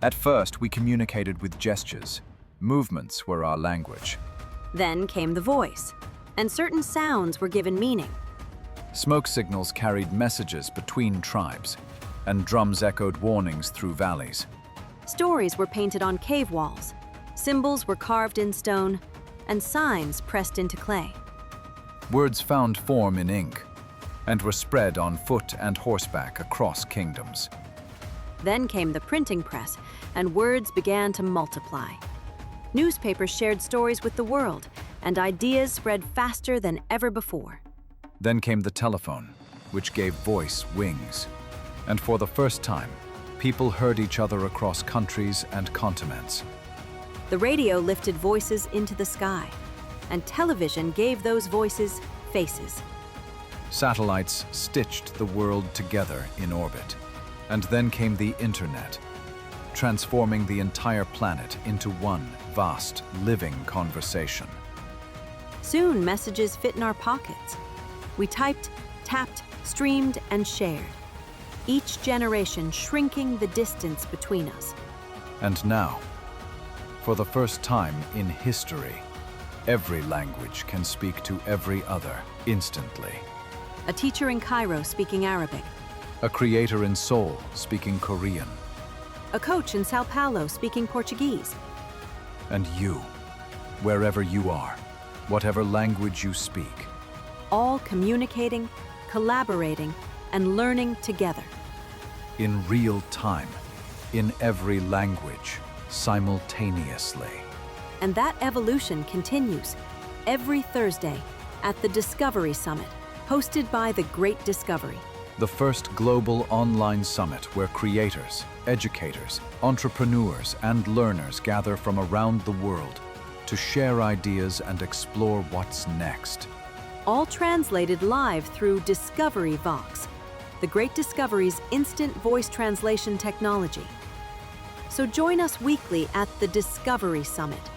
At first, we communicated with gestures. Movements were our language. Then came the voice, and certain sounds were given meaning. Smoke signals carried messages between tribes, and drums echoed warnings through valleys. Stories were painted on cave walls, symbols were carved in stone, and signs pressed into clay. Words found form in ink, and were spread on foot and horseback across kingdoms. Then came the printing press, and words began to multiply. Newspapers shared stories with the world, and ideas spread faster than ever before. Then came the telephone, which gave voice wings. And for the first time, people heard each other across countries and continents. The radio lifted voices into the sky, and television gave those voices faces. Satellites stitched the world together in orbit. And then came the internet, transforming the entire planet into one vast, living conversation. Soon, messages fit in our pockets. We typed, tapped, streamed, and shared, each generation shrinking the distance between us. And now, for the first time in history, every language can speak to every other instantly. A teacher in Cairo speaking Arabic. A creator in Seoul speaking Korean. A coach in Sao Paulo speaking Portuguese. And you, wherever you are, whatever language you speak. All communicating, collaborating, and learning together. In real time, in every language, simultaneously. And that evolution continues every Thursday at the Discovery Summit, hosted by The Great Discovery. The first global online summit where creators, educators, entrepreneurs, and learners gather from around the world to share ideas and explore what's next. All translated live through Discovery Vox, The Great Discovery's instant voice translation technology. So join us weekly at the Discovery Summit,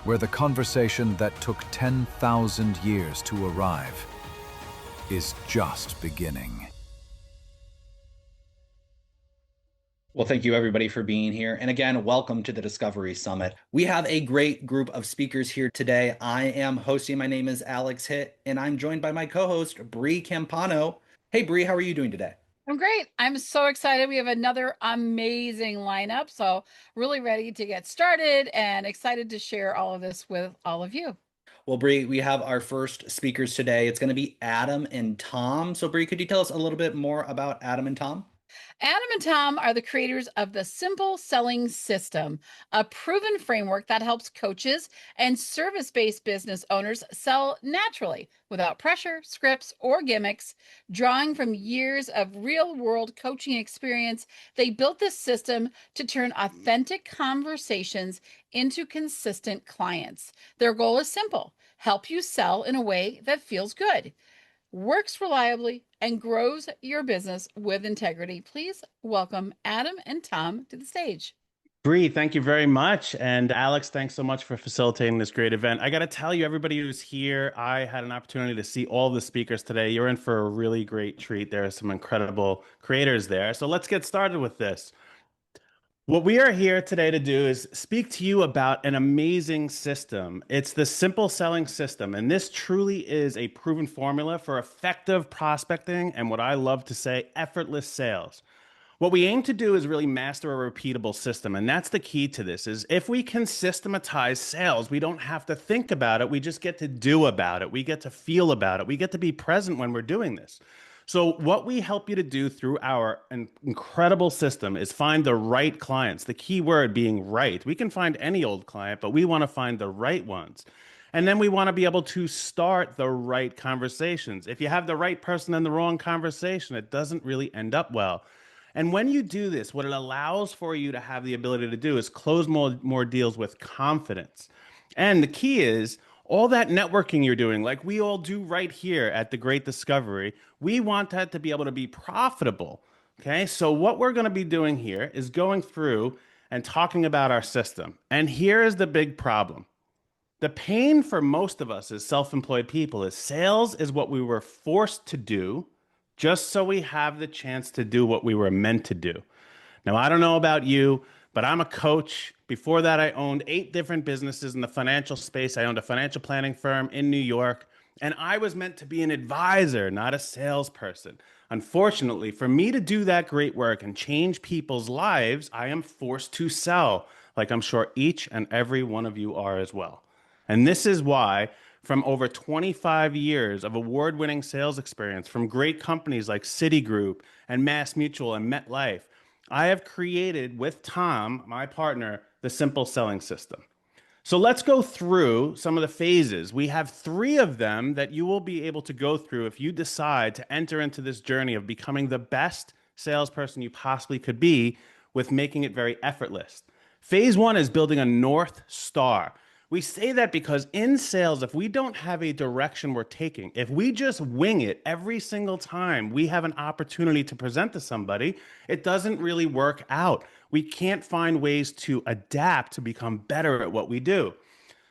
where the conversation that took 10,000 years to arrive is just beginning. Well, thank you everybody for being here. And again, welcome to the Discovery Summit. We have a great group of speakers here today. I am hosting. My name is Alex Hitt, and I'm joined by my co-host, Bree Campano. Hey, Bree, how are you doing today? I'm great. I'm so excited. We have another amazing lineup. So really ready to get started and excited to share all of this with all of you. Well, Bree, we have our first speakers today. It's going to be Adam and Tom. So Bree, could you tell us a little bit more about Adam and Tom? Adam and Tom are the creators of the Simple Selling System, a proven framework that helps coaches and service-based business owners sell naturally without pressure, scripts, or gimmicks. Drawing from years of real-world coaching experience, they built this system to turn authentic conversations into consistent clients. Their goal is simple: help you sell in a way that feels good, works reliably, and grows your business with integrity. Please welcome Adam and Tom to the stage. Bree, thank you very much. And Alex, thanks so much for facilitating this great event. I got to tell you, everybody who's here, I had an opportunity to see all the speakers today. You're in for a really great treat. There are some incredible creators there. So let's get started with this. What we are here today to do is speak to you about an amazing system. It's the Simple Selling System, and this truly is a proven formula for effective prospecting and, what I love to say, effortless sales. What we aim to do is really master a repeatable system, and that's the key to this. Is if we can systematize sales, we don't have to think about it. We just get to do about it. We get to feel about it. We get to be present when we're doing this. So what we help you to do through our incredible system is find the right clients, the key word being right. We can find any old client, but we want to find the right ones. And then we want to be able to start the right conversations. If you have the right person in the wrong conversation, it doesn't really end up well. And when you do this, what it allows for you to have the ability to do is close more deals with confidence. And the key is, all that networking you're doing, like we all do right here at the Great Discovery, we want that to be able to be profitable. Okay, so what we're going to be doing here is going through and talking about our system. And here is the big problem. The pain for most of us as self-employed people is sales is what we were forced to do just so we have the chance to do what we were meant to do. Now, I don't know about you, but I'm a coach. Before that, I owned 8 different businesses in the financial space. I owned a financial planning firm in New York, and I was meant to be an advisor, not a salesperson. Unfortunately, for me to do that great work and change people's lives, I am forced to sell, like I'm sure each and every one of you are as well. And this is why, from over 25 years of award-winning sales experience from great companies like Citigroup and Mass Mutual and MetLife, I have created with Tom, my partner, the Simple Selling System. So let's go through some of the phases. We have 3 of them that you will be able to go through if you decide to enter into this journey of becoming the best salesperson you possibly could be with making it very effortless. Phase 1 is building a North Star. We say that because in sales, if we don't have a direction we're taking, if we just wing it every single time we have an opportunity to present to somebody, it doesn't really work out. We can't find ways to adapt to become better at what we do.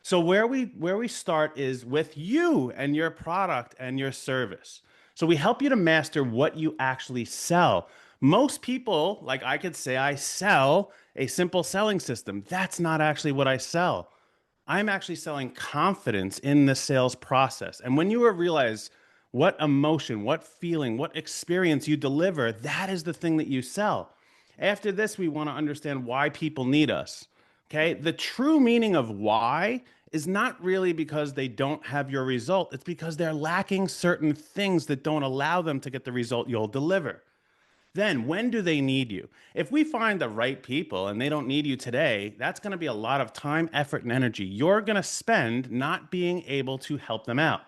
So where we start is with you and your product and your service. So we help you to master what you actually sell. Most people, like I could say, I sell a simple selling system. That's not actually what I sell. I'm actually selling confidence in the sales process. And when you realize what emotion, what feeling, what experience you deliver, that is the thing that you sell. After this, we want to understand why people need us. Okay? The true meaning of why is not really because they don't have your result. It's because they're lacking certain things that don't allow them to get the result you'll deliver. Then when do they need you? If we find the right people and they don't need you today, that's going to be a lot of time, effort, and energy you're going to spend not being able to help them out.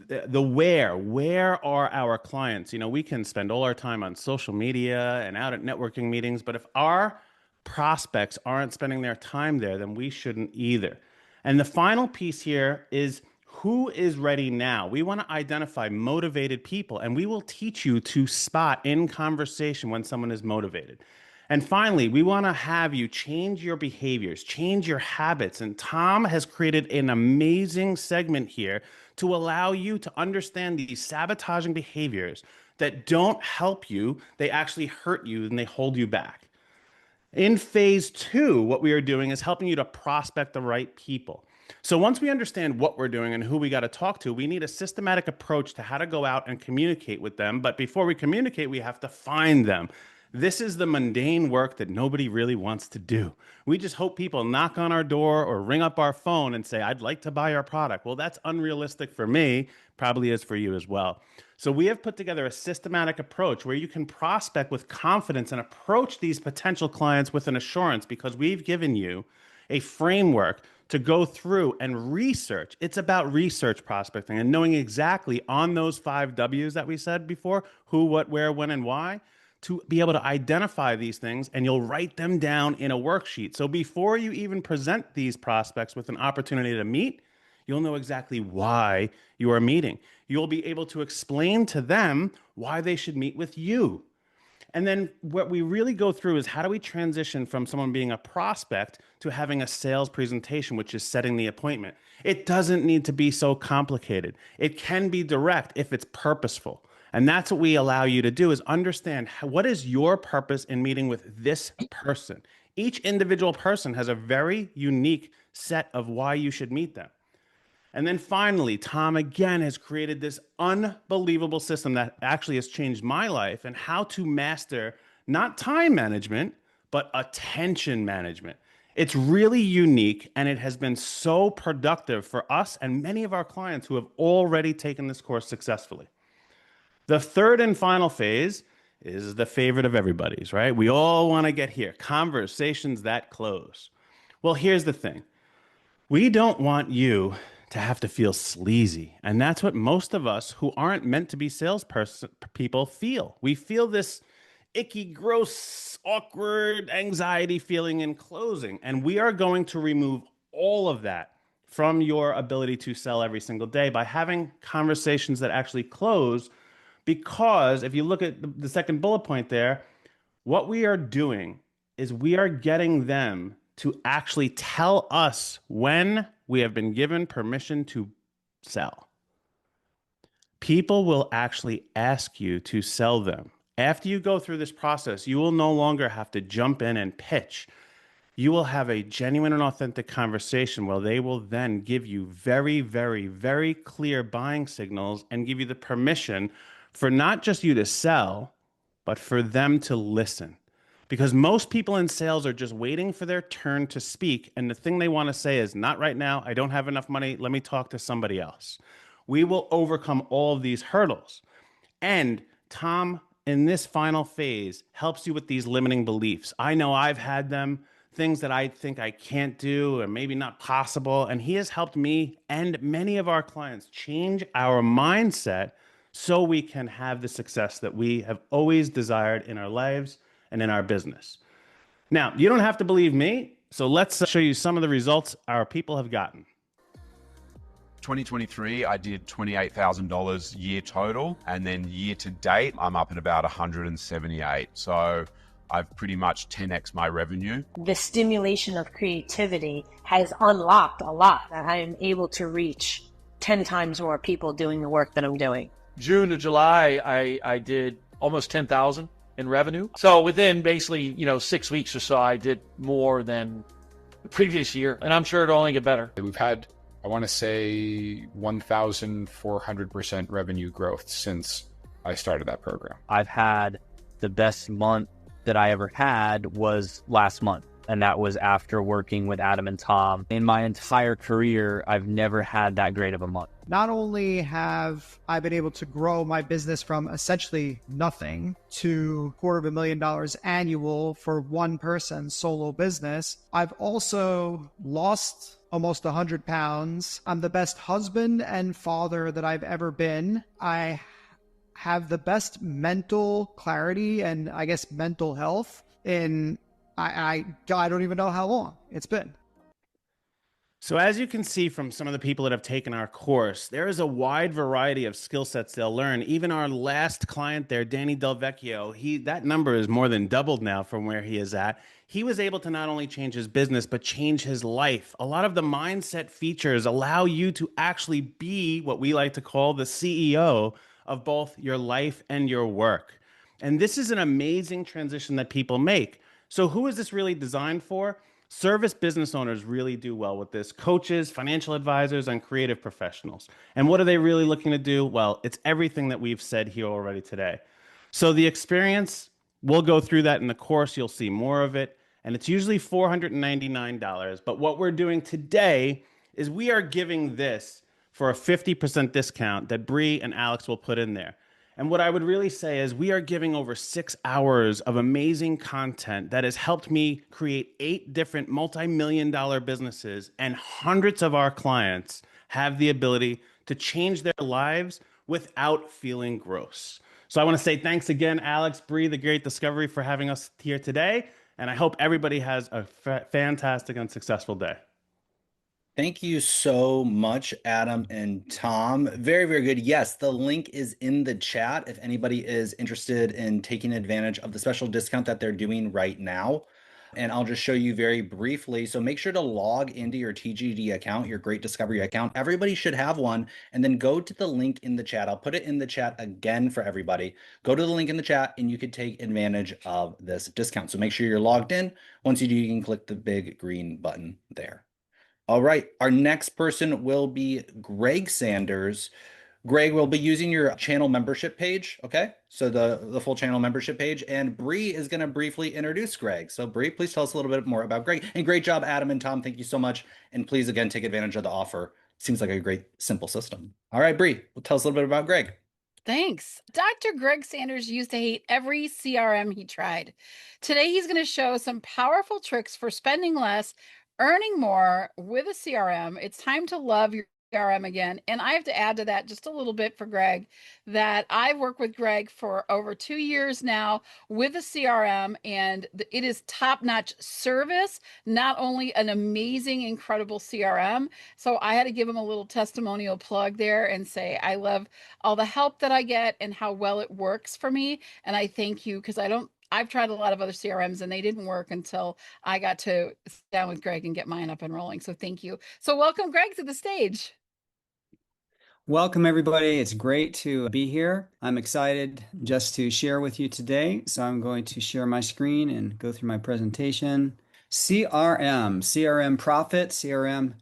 The where are our clients? You know, we can spend all our time on social media and out at networking meetings, but if our prospects aren't spending their time there, then we shouldn't either. And the final piece here is who is ready now? We want to identify motivated people, and we will teach you to spot in conversation when someone is motivated. And finally, we want to have you change your behaviors, change your habits. And Tom has created an amazing segment here to allow you to understand these sabotaging behaviors that don't help you. They actually hurt you and they hold you back. In phase 2, what we are doing is helping you to prospect the right people. So once we understand what we're doing and who we got to talk to, we need a systematic approach to how to go out and communicate with them. But before we communicate, we have to find them. This is the mundane work that nobody really wants to do. We just hope people knock on our door or ring up our phone and say, I'd like to buy our product. Well, that's unrealistic for me, probably is for you as well. So we have put together a systematic approach where you can prospect with confidence and approach these potential clients with an assurance because we've given you a framework to go through and research. It's about research prospecting and knowing exactly on those 5 W's that we said before, who, what, where, when, and why, to be able to identify these things, and you'll write them down in a worksheet. So before you even present these prospects with an opportunity to meet, you'll know exactly why you are meeting. You'll be able to explain to them why they should meet with you. And then what we really go through is how do we transition from someone being a prospect to having a sales presentation, which is setting the appointment. It doesn't need to be so complicated. It can be direct if it's purposeful. And that's what we allow you to do is understand what is your purpose in meeting with this person. Each individual person has a very unique set of why you should meet them. And then finally, Tom again has created this unbelievable system that actually has changed my life and how to master not time management, but attention management. It's really unique and it has been so productive for us and many of our clients who have already taken this course successfully. The third and final phase is the favorite of everybody's, right? We all want to get here, conversations that close. Well, here's the thing. We don't want you to have to feel sleazy. And that's what most of us who aren't meant to be people feel. We feel this icky, gross, awkward anxiety feeling in closing. And we are going to remove all of that from your ability to sell every single day by having conversations that actually close. Because if you look at the second bullet point there, what we are doing is we are getting them to actually tell us when we have been given permission to sell. People will actually ask you to sell them After you go through this process, you will no longer have to jump in and pitch. You will have a genuine and authentic conversation where they will then give you very, very, very clear buying signals and give you the permission for not just you to sell, but for them to listen. Because most people in sales are just waiting for their turn to speak. And the thing they want to say is, not right now. I don't have enough money. Let me talk to somebody else. We will overcome all of these hurdles. And Tom, in this final phase, helps you with these limiting beliefs. I know I've had them, things that I think I can't do or maybe not possible. And he has helped me and many of our clients change our mindset so we can have the success that we have always desired in our lives and in our business. Now, you don't have to believe me, so let's show you some of the results our people have gotten. 2023, I did $28,000 year total, and then year to date, I'm up at about 178. So I've pretty much 10x my revenue. The stimulation of creativity has unlocked a lot that I am able to reach 10 times more people doing the work that I'm doing. June to July, I did almost 10,000 in revenue. So within basically, 6 weeks or so, I did more than the previous year, and I'm sure it'll only get better. We've had, I want to say, 1,400% revenue growth since I started that program. I've had the best month that I ever had was last month. And that was after working with Adam and Tom. In my entire career, I've never had that great of a month. Not only have I been able to grow my business from essentially nothing to $250,000 annual for one person solo business, I've also lost almost 100 pounds. I'm the best husband and father that I've ever been. I have the best mental clarity and I guess mental health in I don't even know how long it's been. So as you can see from some of the people that have taken our course, there is a wide variety of skill sets they'll learn. Even our last client there, Danny Del Vecchio, that number is more than doubled now from where he is at. He was able to not only change his business, but change his life. A lot of the mindset features allow you to actually be what we like to call the CEO of both your life and your work. And this is an amazing transition that people make. So who is this really designed for? Service business owners really do well with this. Coaches, financial advisors, and creative professionals. And what are they really looking to do? Well, it's everything that we've said here already today. So the experience, we'll go through that in the course. You'll see more of it. And it's usually $499. But what we're doing today is we are giving this for a 50% discount that Bree and Alex will put in there. And what I would really say is we are giving over 6 hours of amazing content that has helped me create 8 different multi-million-dollar businesses, and hundreds of our clients have the ability to change their lives without feeling gross. So I want to say thanks again, Alex, Bree, The Great Discovery, for having us here today. And I hope everybody has a fantastic and successful day. Thank you so much, Adam and Tom. Very, very good. Yes, the link is in the chat if anybody is interested in taking advantage of the special discount that they're doing right now. And I'll just show you very briefly. So make sure to log into your TGD account, your Great Discovery account. Everybody should have one. And then go to the link in the chat. I'll put it in the chat again for everybody. Go to the link in the chat and you can take advantage of this discount. So make sure you're logged in. Once you do, you can click the big green button there. All right, our next person will be Greg Sanders. Greg will be using your channel membership page, okay? So the full channel membership page, and Bree is gonna briefly introduce Greg. So Bree, please tell us a little bit more about Greg. And great job, Adam and Tom, thank you so much. And please, again, take advantage of the offer. Seems like a great, simple system. All right, Bree, tell us a little bit about Greg. Thanks. Dr. Greg Sanders used to hate every CRM he tried. Today, he's going to show some powerful tricks for spending less, earning more with a CRM. It's time to love your CRM again. And I have to add to that just a little bit for Greg, that I've worked with Greg for over 2 years now with a CRM, and it is top-notch service, not only an amazing, incredible CRM. So I had to give him a little testimonial plug there and say, I love all the help that I get and how well it works for me. And I thank you, because I've tried a lot of other CRMs and they didn't work until I got to sit down with Greg and get mine up and rolling. So thank you. So welcome, Greg, to the stage. Welcome, everybody. It's great to be here. I'm excited just to share with you today. So I'm going to share my screen and go through my presentation. CRM profit, CRM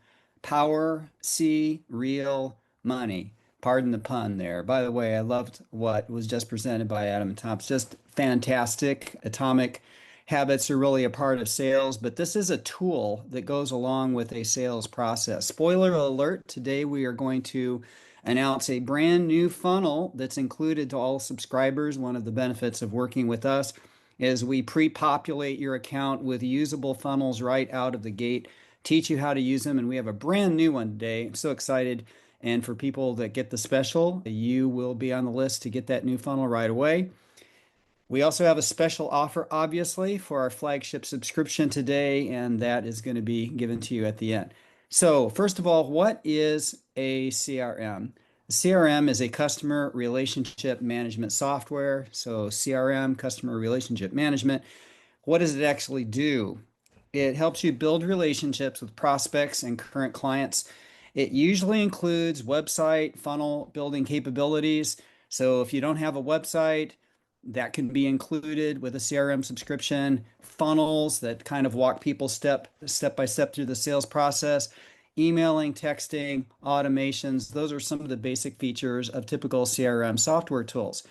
power, C real money. Pardon the pun there. By the way, I loved what was just presented by Adam and Tom. It's just fantastic. Atomic habits are really a part of sales, but this is a tool that goes along with a sales process. Spoiler alert, today we are going to announce a brand new funnel that's included to all subscribers. One of the benefits of working with us is we pre-populate your account with usable funnels right out of the gate, teach you how to use them, and we have a brand new one today. I'm so excited. And for people that get the special, you will be on the list to get that new funnel right away. We also have a special offer, obviously, for our flagship subscription today, and that is going to be given to you at the end. So, first of all, what is a CRM? CRM is a customer relationship management software. So, CRM, customer relationship management. What does it actually do? It helps you build relationships with prospects and current clients. It usually includes website, funnel building capabilities. So, if you don't have a website, that can be included with a CRM subscription, funnels that kind of walk people step by step through the sales process, emailing, texting, automations. Those are some of the basic features of typical CRM software tools.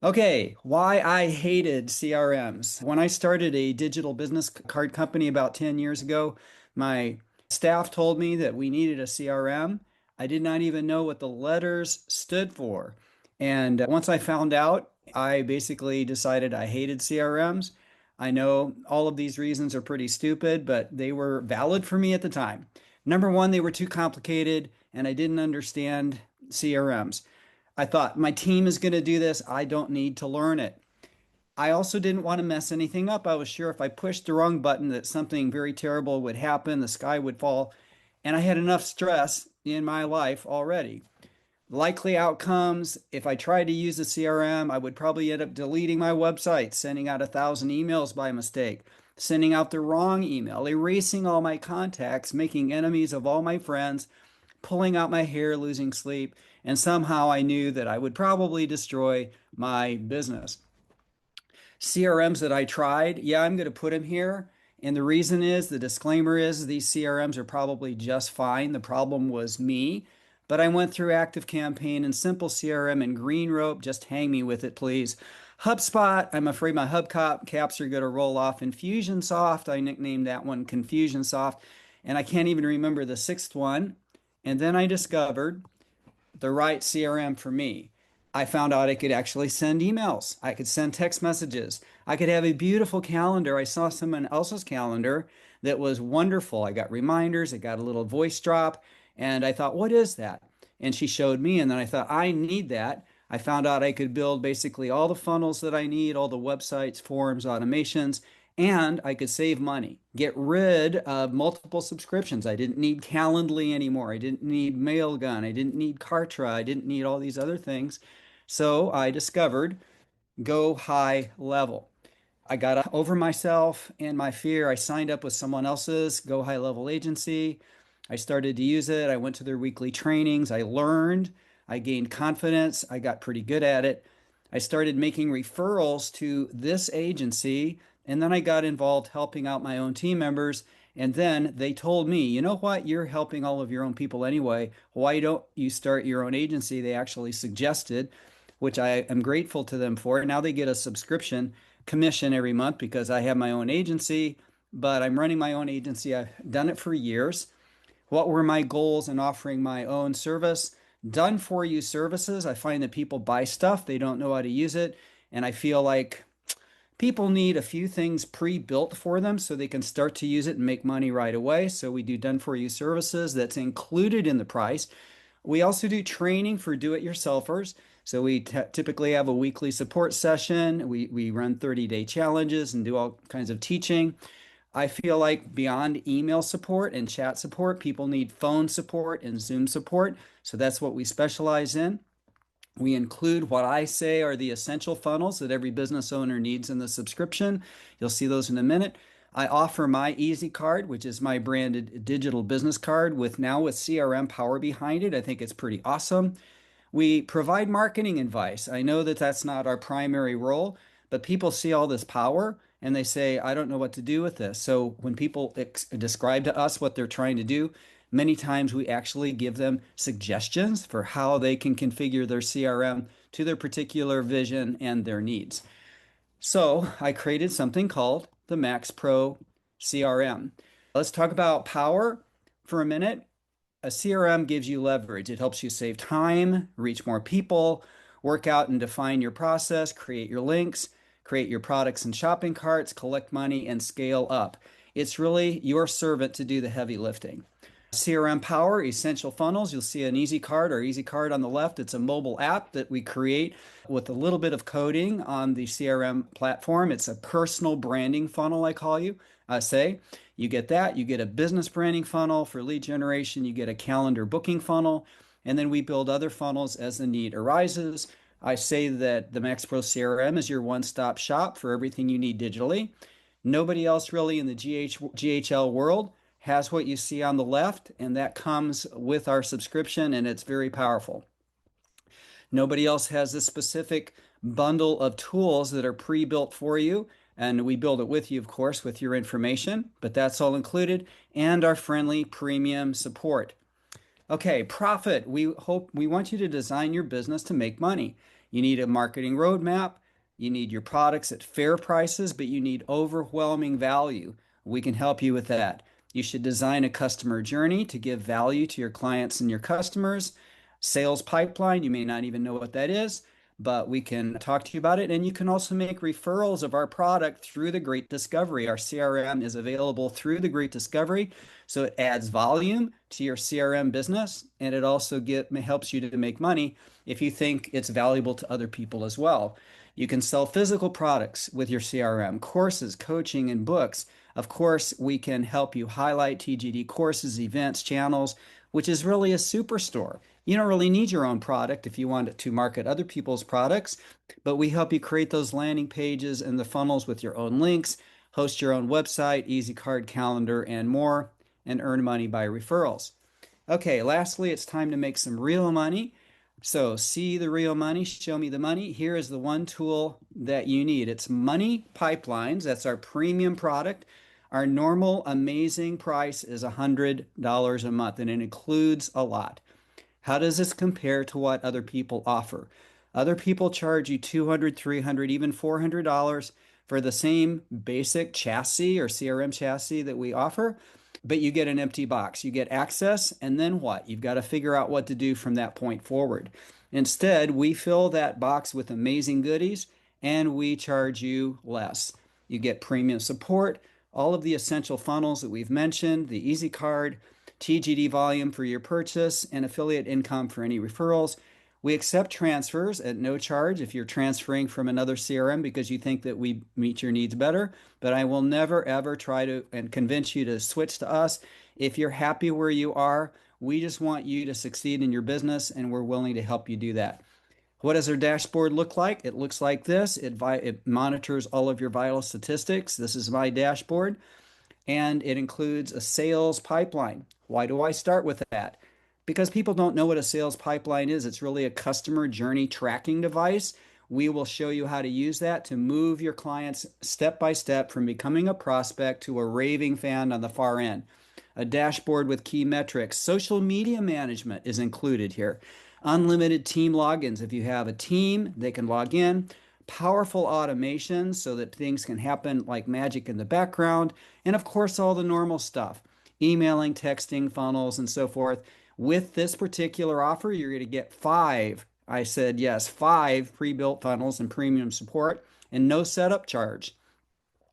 Okay, why I hated CRMs. When I started a digital business card company about 10 years ago, my staff told me that we needed a CRM. I did not even know what the letters stood for. And once I found out, I basically decided I hated CRMs. I know all of these reasons are pretty stupid, but they were valid for me at the time. Number one, they were too complicated and I didn't understand CRMs. I thought my team is going to do this. I don't need to learn it. I also didn't want to mess anything up. I was sure if I pushed the wrong button that something very terrible would happen, the sky would fall, and I had enough stress in my life already. Likely outcomes, if I tried to use a CRM, I would probably end up deleting my website, sending out 1,000 emails by mistake, sending out the wrong email, erasing all my contacts, making enemies of all my friends, pulling out my hair, losing sleep, and somehow I knew that I would probably destroy my business. CRMs that I tried, yeah, I'm going to put them here. And the reason is, the disclaimer is, these CRMs are probably just fine. The problem was me. But I went through ActiveCampaign and Simple CRM and Green Rope. Just hang me with it, please. HubSpot, I'm afraid my hubcaps are going to roll off. Infusionsoft, I nicknamed that one Confusionsoft. And I can't even remember the sixth one. And then I discovered the right CRM for me. I found out I could actually send emails. I could send text messages. I could have a beautiful calendar. I saw someone else's calendar that was wonderful. I got reminders. I got a little voice drop. And I thought, what is that? And she showed me. And then I thought, I need that. I found out I could build basically all the funnels that I need, all the websites, forums, automations, and I could save money, get rid of multiple subscriptions. I didn't need Calendly anymore. I didn't need Mailgun. I didn't need Kartra. I didn't need all these other things. So I discovered Go High Level. I got over myself and my fear. I signed up with someone else's Go High Level agency. I started to use it. I went to their weekly trainings. I learned. I gained confidence. I got pretty good at it. I started making referrals to this agency, and then I got involved helping out my own team members. And then they told me, you know what? You're helping all of your own people anyway. Why don't you start your own agency? They actually suggested, which I am grateful to them for. Now they get a subscription commission every month because I have my own agency, but I'm running my own agency. I've done it for years. What were my goals in offering my own service? Done for you services. I find that people buy stuff, they don't know how to use it. And I feel like people need a few things pre-built for them so they can start to use it and make money right away. So we do done for you services that's included in the price. We also do training for do-it-yourselfers. So we typically have a weekly support session. We run 30-day challenges and do all kinds of teaching. I feel like beyond email support and chat support, people need phone support and Zoom support. So that's what we specialize in. We include what I say are the essential funnels that every business owner needs in the subscription. You'll see those in a minute. I offer my Easy Card, which is my branded digital business card with CRM power behind it. I think it's pretty awesome. We provide marketing advice. I know that that's not our primary role, but people see all this power and they say, I don't know what to do with this. So when people describe to us what they're trying to do, many times we actually give them suggestions for how they can configure their CRM to their particular vision and their needs. So I created something called the Max Pro CRM. Let's talk about power for a minute. A CRM gives you leverage. It helps you save time, reach more people, work out and define your process, create your links, create your products and shopping carts, collect money, and scale up. It's really your servant to do the heavy lifting. CRM Power, Essential Funnels. You'll see an Easy Card or Easy Card on the left. It's a mobile app that we create with a little bit of coding on the CRM platform. It's a personal branding funnel, I say. You get that. You get a business branding funnel for lead generation. You get a calendar booking funnel. And then we build other funnels as the need arises. I say that the Max Pro CRM is your one-stop shop for everything you need digitally. Nobody else really in the GHL world has what you see on the left, and that comes with our subscription, and it's very powerful. Nobody else has this specific bundle of tools that are pre-built for you, and we build it with you, of course, with your information, but that's all included, and our friendly premium support. Okay, profit. We want you to design your business to make money. You need a marketing roadmap. You need your products at fair prices, but you need overwhelming value. We can help you with that. You should design a customer journey to give value to your clients and your customers. Sales pipeline, you may not even know what that is, but we can talk to you about it. And you can also make referrals of our product through the Great Discovery. Our CRM is available through the Great Discovery, so it adds volume to your CRM business, and it also helps you to make money if you think it's valuable to other people as well. You can sell physical products with your CRM, courses, coaching, and books. Of course, we can help you highlight TGD courses, events, channels, which is really a superstore. You don't really need your own product if you want to market other people's products, but we help you create those landing pages and the funnels with your own links, host your own website, Easy Card, calendar, and more, and earn money by referrals. Okay, lastly, it's time to make some real money. So see the real money, show me the money. Here is the one tool that you need. It's Money Pipelines. That's our premium product. Our normal amazing price is $100 a month, and it includes a lot. How does this compare to what other people offer? Other people charge you $200, $300, even $400 for the same basic chassis or CRM chassis that we offer, but you get an empty box. You get access, and then what? You've got to figure out what to do from that point forward. Instead, we fill that box with amazing goodies, and we charge you less. You get premium support, all of the essential funnels that we've mentioned, the Easy Card, TGD volume for your purchase, and affiliate income for any referrals. We accept transfers at no charge if you're transferring from another CRM because you think that we meet your needs better, but I will never ever try to and convince you to switch to us. If you're happy where you are, we just want you to succeed in your business, and we're willing to help you do that. What does our dashboard look like? It looks like this. It monitors all of your vital statistics. This is my dashboard, and it includes a sales pipeline. Why do I start with that? Because people don't know what a sales pipeline is. It's really a customer journey tracking device. We will show you how to use that to move your clients step by step from becoming a prospect to a raving fan on the far end. A dashboard with key metrics. Social media management is included here. Unlimited team logins. If you have a team, they can log in. Powerful automation so that things can happen like magic in the background. And of course, all the normal stuff. Emailing, texting, funnels, and so forth. With this particular offer, you're going to get 5 pre-built funnels and premium support and no setup charge.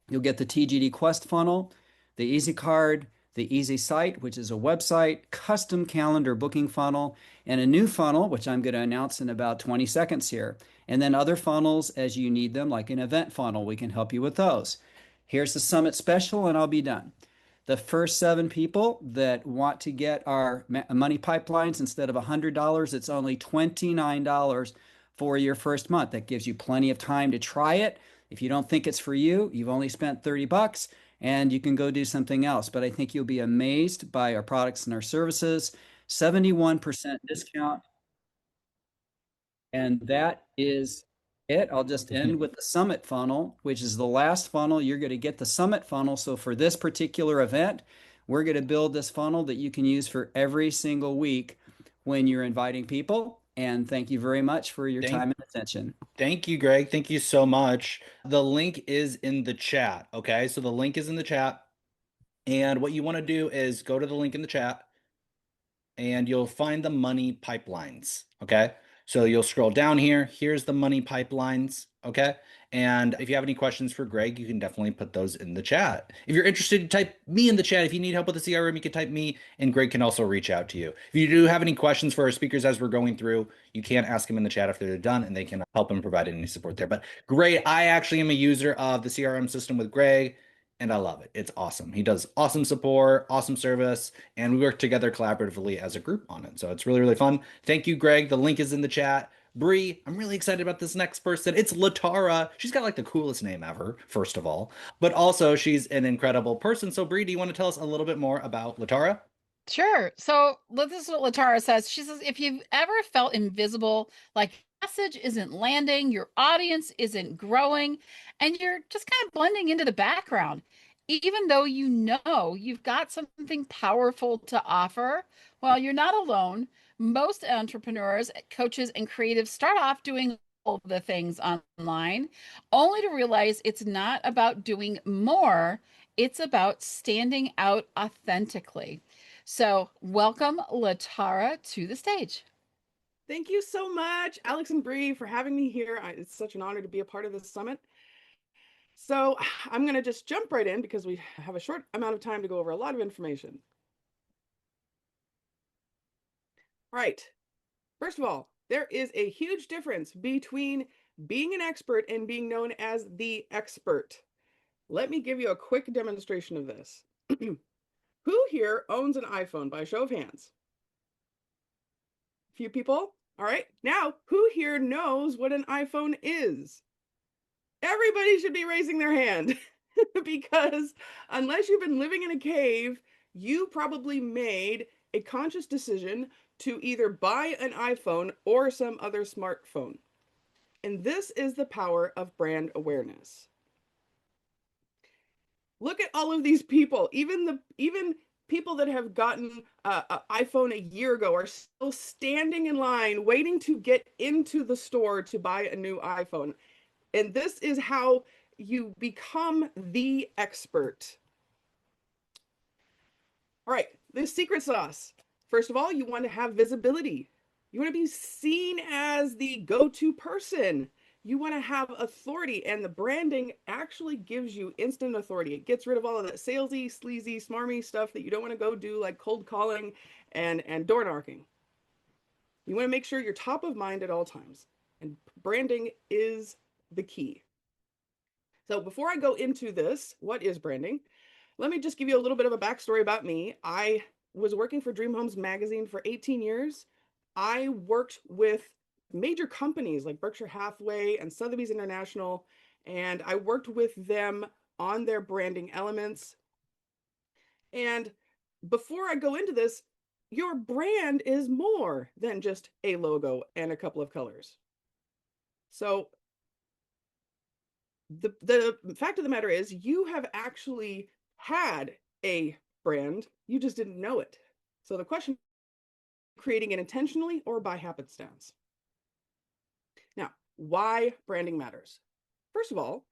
You'll get the TGD Quest funnel, the Easy Card, the Easy Site, which is a website, custom calendar booking funnel, and a new funnel, which I'm going to announce in about 20 seconds here. And then other funnels as you need them, like an event funnel. We can help you with those. Here's the Summit Special, and I'll be done. The first 7 people that want to get our money pipelines, instead of $100, it's only $29 for your first month. That gives you plenty of time to try it. If you don't think it's for you, you've only spent $30 and you can go do something else. But I think you'll be amazed by our products and our services. 71% discount. And that is it. I'll just end with the summit funnel, which is the last funnel. You're going to get the summit funnel. So for this particular event, we're going to build this funnel that you can use for every single week when you're inviting people. And thank you very much for your time and attention. Thank you, Greg. Thank you so much. The link is in the chat. Okay. So the link is in the chat. And what you want to do is go to the link in the chat and you'll find the money pipelines. Okay. So you'll scroll down here. Here's the money pipelines. Okay. And if you have any questions for Greg, you can definitely put those in the chat. If you're interested, type me in the chat. If you need help with the CRM, you can type me and Greg can also reach out to you. If you do have any questions for our speakers as we're going through, you can ask them in the chat if they're done and they can help and provide any support there. But great. I actually am a user of the CRM system with Greg and I love it. It's awesome. He does awesome support, awesome service, and we work together collaboratively as a group on it. So it's really, really fun. Thank you, Greg. The link is in the chat. Bree, I'm really excited about this next person. It's Latara. She's got like the coolest name ever, first of all, but also she's an incredible person. So Bree, do you want to tell us a little bit more about Latara? Sure. So this is what Latara says. She says, if you've ever felt invisible, like message isn't landing, your audience isn't growing, and you're just kind of blending into the background, even though you know you've got something powerful to offer, well, you're not alone. Most entrepreneurs, coaches, and creatives start off doing all the things online, only to realize it's not about doing more, it's about standing out authentically. So welcome, Latara, to the stage. Thank you so much, Alex and Bree, for having me here. It's such an honor to be a part of this summit. So I'm going to just jump right in because we have a short amount of time to go over a lot of information. All right. First of all, there is a huge difference between being an expert and being known as the expert. Let me give you a quick demonstration of this. Who here owns an iPhone by show of hands? A few people? All right. Now, who here knows what an iPhone is? Everybody should be raising their hand because unless you've been living in a cave, you probably made a conscious decision to either buy an iPhone or some other smartphone. And this is the power of brand awareness. Look at all of these people, even people that have gotten an iPhone a year ago are still standing in line waiting to get into the store to buy a new iPhone. And this is how you become the expert. All right, the secret sauce. First of all, you want to have visibility. You want to be seen as the go-to person. You want to have authority, and the branding actually gives you instant authority. It gets rid of all of that salesy, sleazy, smarmy stuff that you don't want to go do, like cold calling and door knocking. You want to make sure you're top of mind at all times, and branding is the key. So before I go into this, what is branding? Let me just give you a little bit of a backstory about me. I was working for Dream Homes magazine for 18 years. I worked with major companies like Berkshire Hathaway and Sotheby's International, and I worked with them on their branding elements. And before I go into this, your brand is more than just a logo and a couple of colors. So the fact of the matter is you have actually had a brand, you just didn't know it. So the question, creating it intentionally or by happenstance? Now, why branding matters? First of all,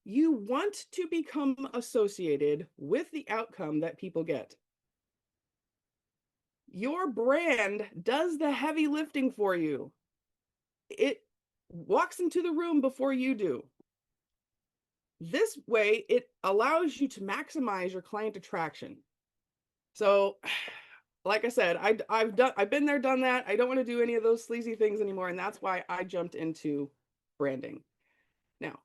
you want to become associated with the outcome that people get. Your brand does the heavy lifting for you. It walks into the room before you do. This way, it allows you to maximize your client attraction. So, like I said, I've been there, done that. I don't want to do any of those sleazy things anymore, and that's why I jumped into branding. Now,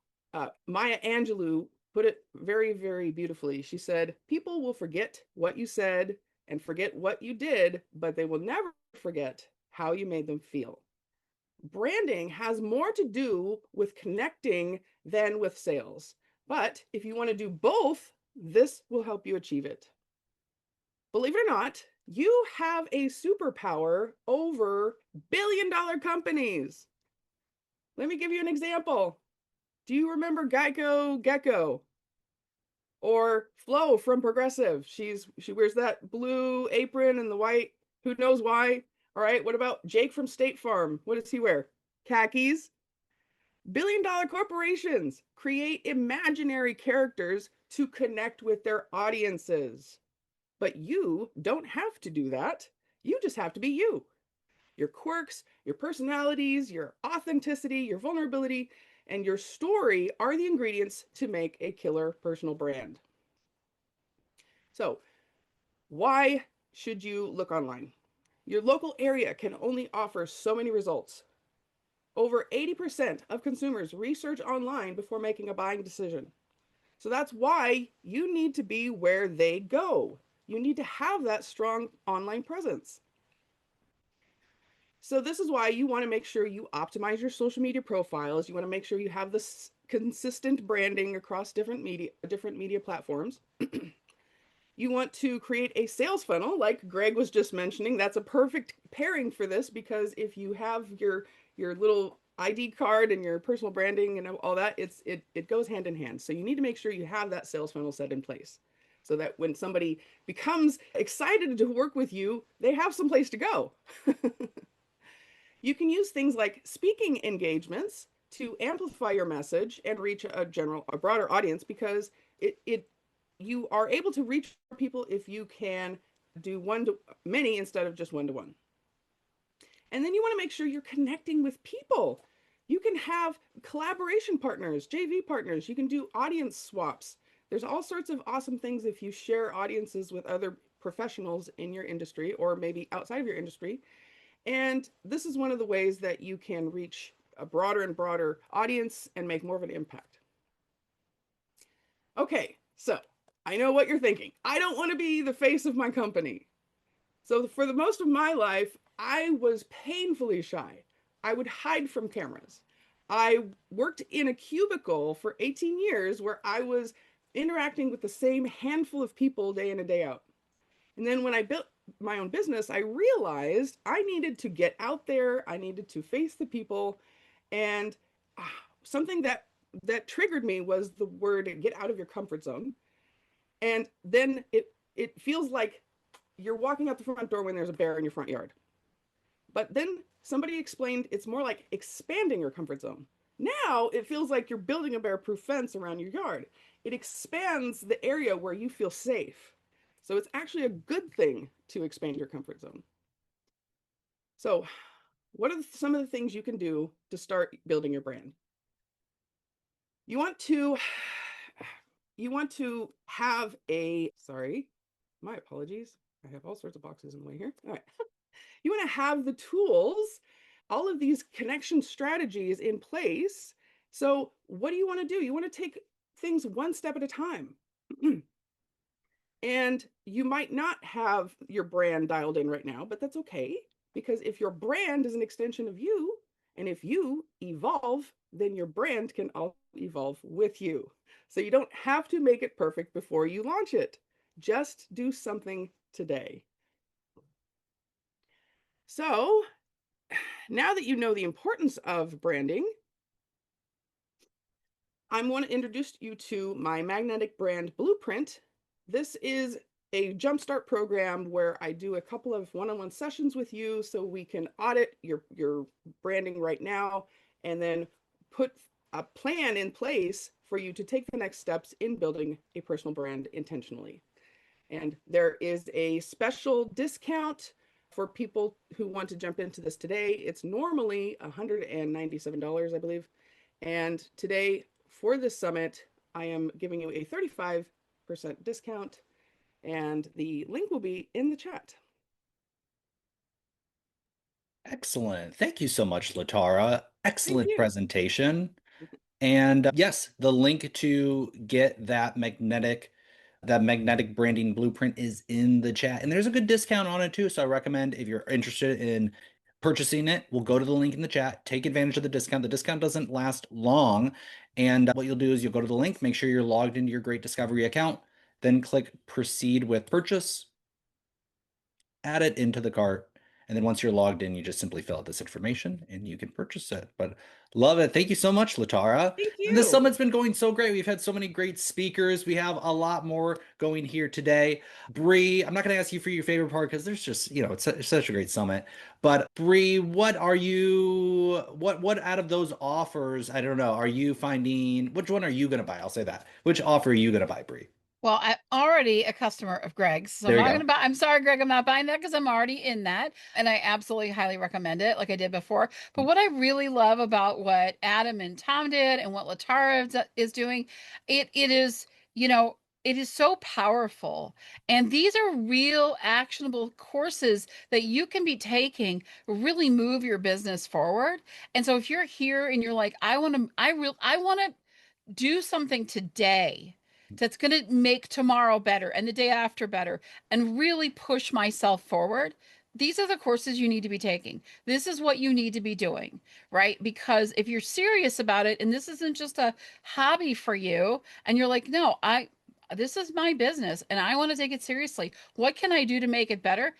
Maya Angelou put it very, very beautifully. She said, "People will forget what you said and forget what you did, but they will never forget how you made them feel." Branding has more to do with connecting than with sales. But if you want to do both, this will help you achieve it. Believe it or not, you have a superpower over billion-dollar companies. Let me give you an example. Do you remember Geico Gecko? Or Flo from Progressive? She wears that blue apron and the white, who knows why? All right, what about Jake from State Farm? What does he wear? Khakis. Billion-dollar corporations create imaginary characters to connect with their audiences. But you don't have to do that. You just have to be you. Your quirks, your personalities, your authenticity, your vulnerability, and your story are the ingredients to make a killer personal brand. So, why should you look online? Your local area can only offer so many results. Over 80% of consumers research online before making a buying decision. So that's why you need to be where they go. You need to have that strong online presence. So this is why you want to make sure you optimize your social media profiles. You want to make sure you have this consistent branding across different media platforms. You want to create a sales funnel, like Greg was just mentioning. That's a perfect pairing for this, because if you have your little ID card and your personal branding and all that, it goes hand in hand. So you need to make sure you have that sales funnel set in place, so that when somebody becomes excited to work with you, they have some place to go. You can use things like speaking engagements to amplify your message and reach a broader audience, because you are able to reach people if you can do one-to-many instead of just one-to-one. And then you want to make sure you're connecting with people. You can have collaboration partners, JV partners. You can do audience swaps. There's all sorts of awesome things if you share audiences with other professionals in your industry, or maybe outside of your industry. And this is one of the ways that you can reach a broader and broader audience and make more of an impact. Okay, so I know what you're thinking. I don't want to be the face of my company. So for the most of my life, I was painfully shy. I would hide from cameras. I worked in a cubicle for 18 years where I was interacting with the same handful of people day in and day out. And then when I built my own business, I realized I needed to get out there. I needed to face the people. And something that triggered me was the word get out of your comfort zone. And then it feels like you're walking out the front door when there's a bear in your front yard. But then somebody explained it's more like expanding your comfort zone. Now it feels like you're building a bear-proof fence around your yard. It expands the area where you feel safe. So it's actually a good thing to expand your comfort zone. So what are some of the things you can do to start building your brand? You want to have my apologies. I have all sorts of boxes in the way here. All right. You want to have the tools, all of these connection strategies in place. So what do you want to do? You want to take things one step at a time. And you might not have your brand dialed in right now, but that's okay. Because if your brand is an extension of you, and if you evolve, then your brand can also evolve with you. So you don't have to make it perfect before you launch it. Just do something today. So now that you know the importance of branding, I want to introduce you to my Magnetic Brand Blueprint. This is a jumpstart program where I do a couple of one-on-one sessions with you so we can audit your branding right now, and then put a plan in place for you to take the next steps in building a personal brand intentionally. And there is a special discount for people who want to jump into this today. It's normally $197, I believe. And today, for this summit, I am giving you a 35% discount, and the link will be in the chat. Excellent. Thank you so much, Latara. Excellent presentation. And yes, the link to get that magnetic branding blueprint is in the chat. And there's a good discount on it too. So I recommend, if you're interested in purchasing it will go to the link in the chat. Take advantage of the discount. The discount doesn't last long. And what you'll do is you'll go to the link, make sure you're logged into your Great Discovery account, then click proceed with purchase, add it into the cart. And then once you're logged in, you just simply fill out this information and you can purchase it. But love it. Thank you so much, Latara. Thank you. This summit's been going so great. We've had so many great speakers. We have a lot more going here today. Bree, I'm not going to ask you for your favorite part because there's just, it's such a great summit. But Bree, what out of those offers, I don't know, are you finding, which one are you going to buy? I'll say that. Which offer are you going to buy, Bree? Well, I'm already a customer of Greg's, so I'm sorry, Greg, I'm not buying that because I'm already in that, and I absolutely highly recommend it, like I did before. But what I really love about what Adam and Tom did and what Latara is doing, it is, it is so powerful. And these are real actionable courses that you can be taking, really move your business forward. And so if you're here and you're like, I want to do something today that's going to make tomorrow better and the day after better and really push myself forward, these are the courses you need to be taking. This is what you need to be doing, right? Because if you're serious about it and this isn't just a hobby for you and you're like, no, this is my business and I want to take it seriously. What can I do to make it better?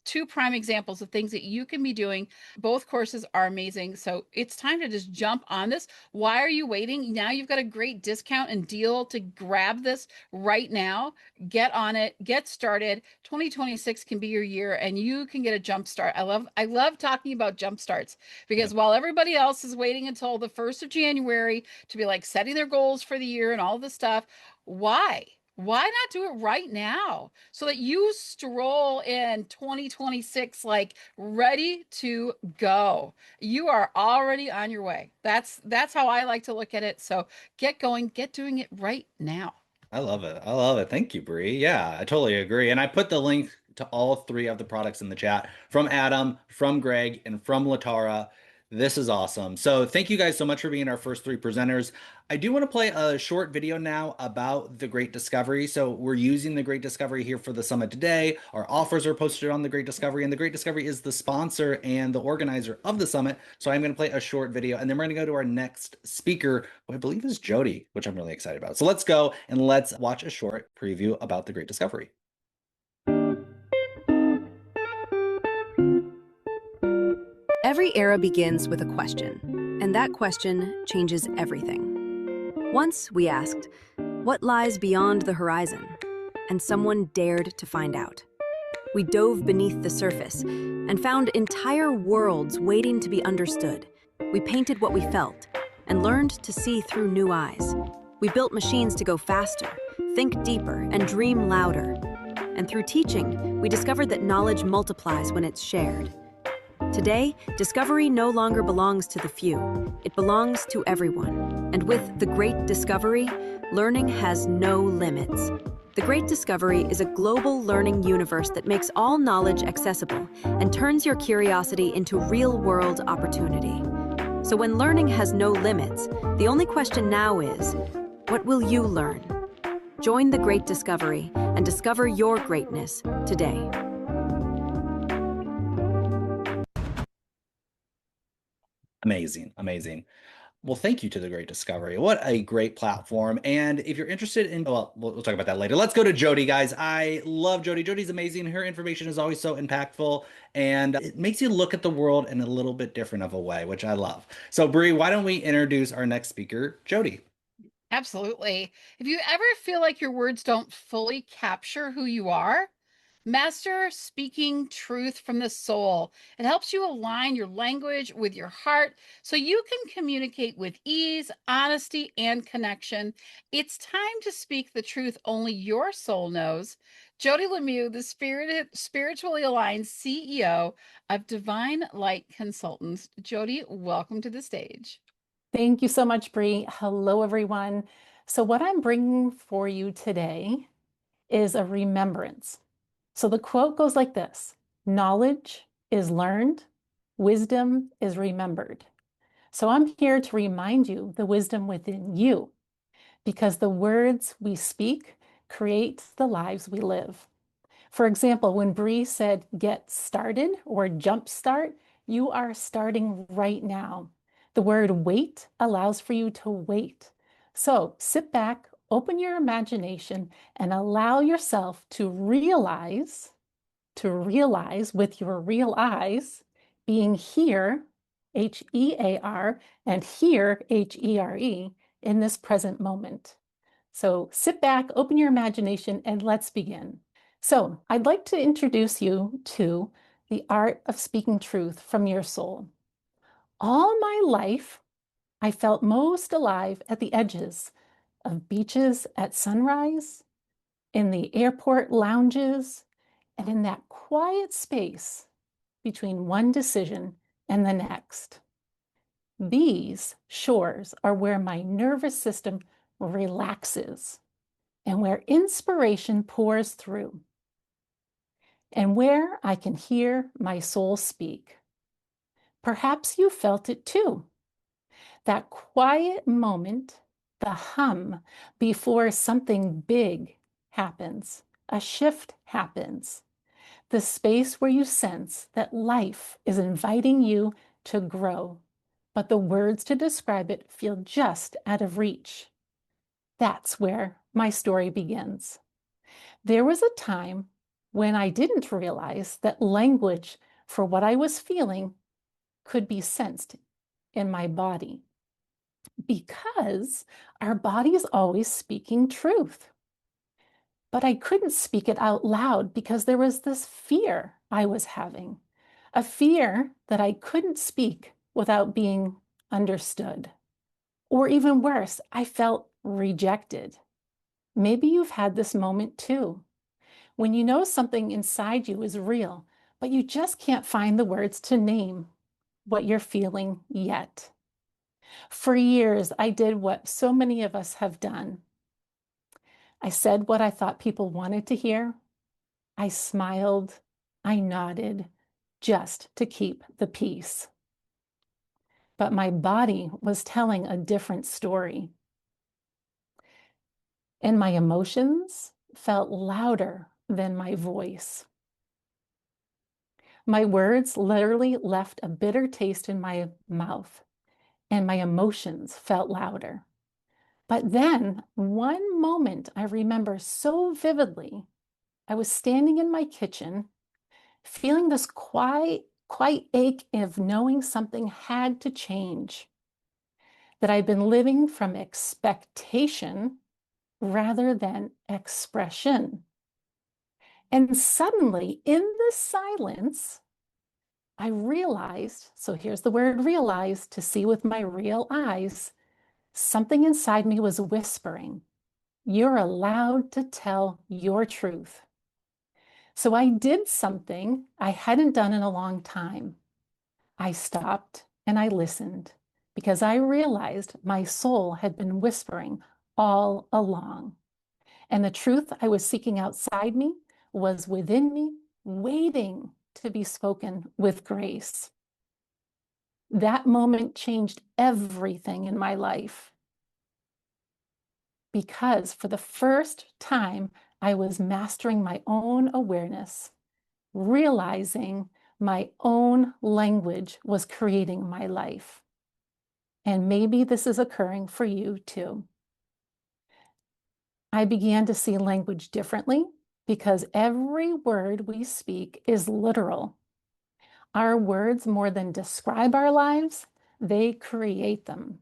Two prime examples of things that you can be doing. Both courses are amazing. So it's time to just jump on this. Why are you waiting? Now you've got a great discount and deal to grab this right now. Get on it, get started. 2026 can be your year and you can get a jump start. I love talking about jump starts because while everybody else is waiting until the 1st of January to be like setting their goals for the year and all this stuff, why not do it right now so that you stroll in 2026 like ready to go? You are already on your way. That's how I like to look at it. So get going, get doing it right now. I love it. Thank you, Bree. Yeah, I totally agree. And I put the link to all 3 of the products in the chat from Adam, from Greg, and from Latara. This is awesome. So thank you guys so much for being our first 3 presenters. I do want to play a short video now about the Great Discovery. So we're using the Great Discovery here for the summit today. Our offers are posted on the Great Discovery, and the Great Discovery is the sponsor and the organizer of the summit. So I'm going to play a short video, and then we're going to go to our next speaker, who I believe is Jody, which I'm really excited about. So let's go and let's watch a short preview about the Great Discovery. Every era begins with a question, and that question changes everything. Once we asked, what lies beyond the horizon? And someone dared to find out. We dove beneath the surface and found entire worlds waiting to be understood. We painted what we felt and learned to see through new eyes. We built machines to go faster, think deeper, and dream louder. And through teaching, we discovered that knowledge multiplies when it's shared. Today, discovery no longer belongs to the few. It belongs to everyone. And with the Great Discovery, learning has no limits. The Great Discovery is a global learning universe that makes all knowledge accessible and turns your curiosity into real-world opportunity. So when learning has no limits, the only question now is, what will you learn? Join the Great Discovery and discover your greatness today. Amazing. Well, thank you to the Great Discovery. What a great platform. And if you're interested in, well, we'll talk about that later. Let's go to Jody, guys. I love Jody. Jody's amazing. Her information is always so impactful, and it makes you look at the world in a little bit different of a way, which I love. So, Bree, why don't we introduce our next speaker, Jody? Absolutely. If you ever feel like your words don't fully capture who you are, master speaking truth from the soul. It helps you align your language with your heart so you can communicate with ease, honesty, and connection. It's time to speak the truth only your soul knows. Jody Lemieux, the spiritually aligned CEO of Divine Light Consultants. Jody, welcome to the stage. Thank you so much, Bree. Hello, everyone. So what I'm bringing for you today is a remembrance. So the quote goes like this: knowledge is learned, wisdom is remembered. So I'm here to remind you the wisdom within you, because the words we speak create the lives we live. For example, when Bree said get started or jump start, You are starting right now. The word wait allows for you to wait. So sit back, open your imagination, and allow yourself to realize with your real eyes, being here, H-E-A-R, and here, H-E-R-E, in this present moment. So sit back, open your imagination, and let's begin. So I'd like to introduce you to the art of speaking truth from your soul. All my life, I felt most alive at the edges of beaches at sunrise, in the airport lounges, and in that quiet space between one decision and the next. These shores are where my nervous system relaxes and where inspiration pours through, and where I can hear my soul speak. Perhaps you felt it too. That quiet moment, the hum before something big happens, a shift happens, the space where you sense that life is inviting you to grow, but the words to describe it feel just out of reach. That's where my story begins. There was a time when I didn't realize that language for what I was feeling could be sensed in my body, because our body is always speaking truth. But I couldn't speak it out loud because there was this fear I was having, a fear that I couldn't speak without being understood. Or even worse, I felt rejected. Maybe you've had this moment too, when you know something inside you is real, but you just can't find the words to name what you're feeling yet. For years, I did what so many of us have done. I said what I thought people wanted to hear. I smiled, I nodded, just to keep the peace. But my body was telling a different story. And my emotions felt louder than my voice. My words literally left a bitter taste in my mouth, and my emotions felt louder. But then, one moment I remember so vividly, I was standing in my kitchen, feeling this quiet ache of knowing something had to change, that I'd been living from expectation rather than expression. And suddenly, in the silence, I realized, so here's the word realize, to see with my real eyes, something inside me was whispering, "You're allowed to tell your truth." So I did something I hadn't done in a long time. I stopped and I listened, because I realized my soul had been whispering all along. And the truth I was seeking outside me was within me, waiting to be spoken with grace. That moment changed everything in my life, because for the first time, I was mastering my own awareness, realizing my own language was creating my life. And maybe this is occurring for you too. I began to see language differently, because every word we speak is literal. Our words more than describe our lives, they create them.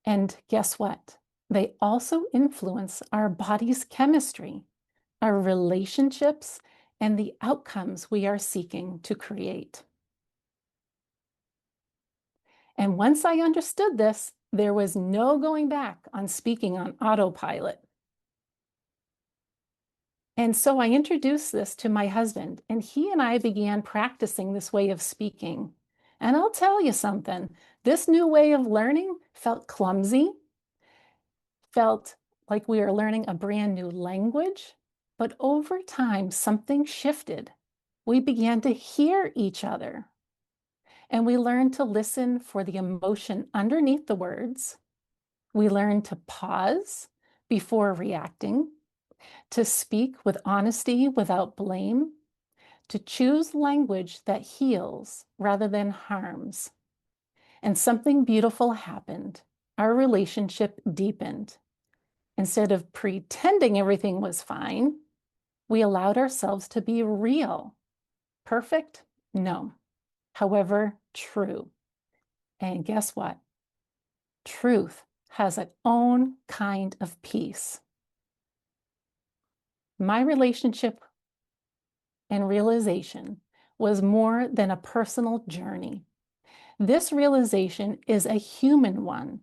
And guess what? They also influence our body's chemistry, our relationships, and the outcomes we are seeking to create. And once I understood this, there was no going back on speaking on autopilot. And so I introduced this to my husband, and he and I began practicing this way of speaking. And I'll tell you something, this new way of learning felt clumsy, felt like we were learning a brand new language, but over time, something shifted. We began to hear each other, and we learned to listen for the emotion underneath the words. We learned to pause before reacting, to speak with honesty without blame, to choose language that heals rather than harms. And something beautiful happened. Our relationship deepened. Instead of pretending everything was fine, we allowed ourselves to be real. Perfect? No. However, true. And guess what? Truth has its own kind of peace. My relationship and realization was more than a personal journey. This realization is a human one.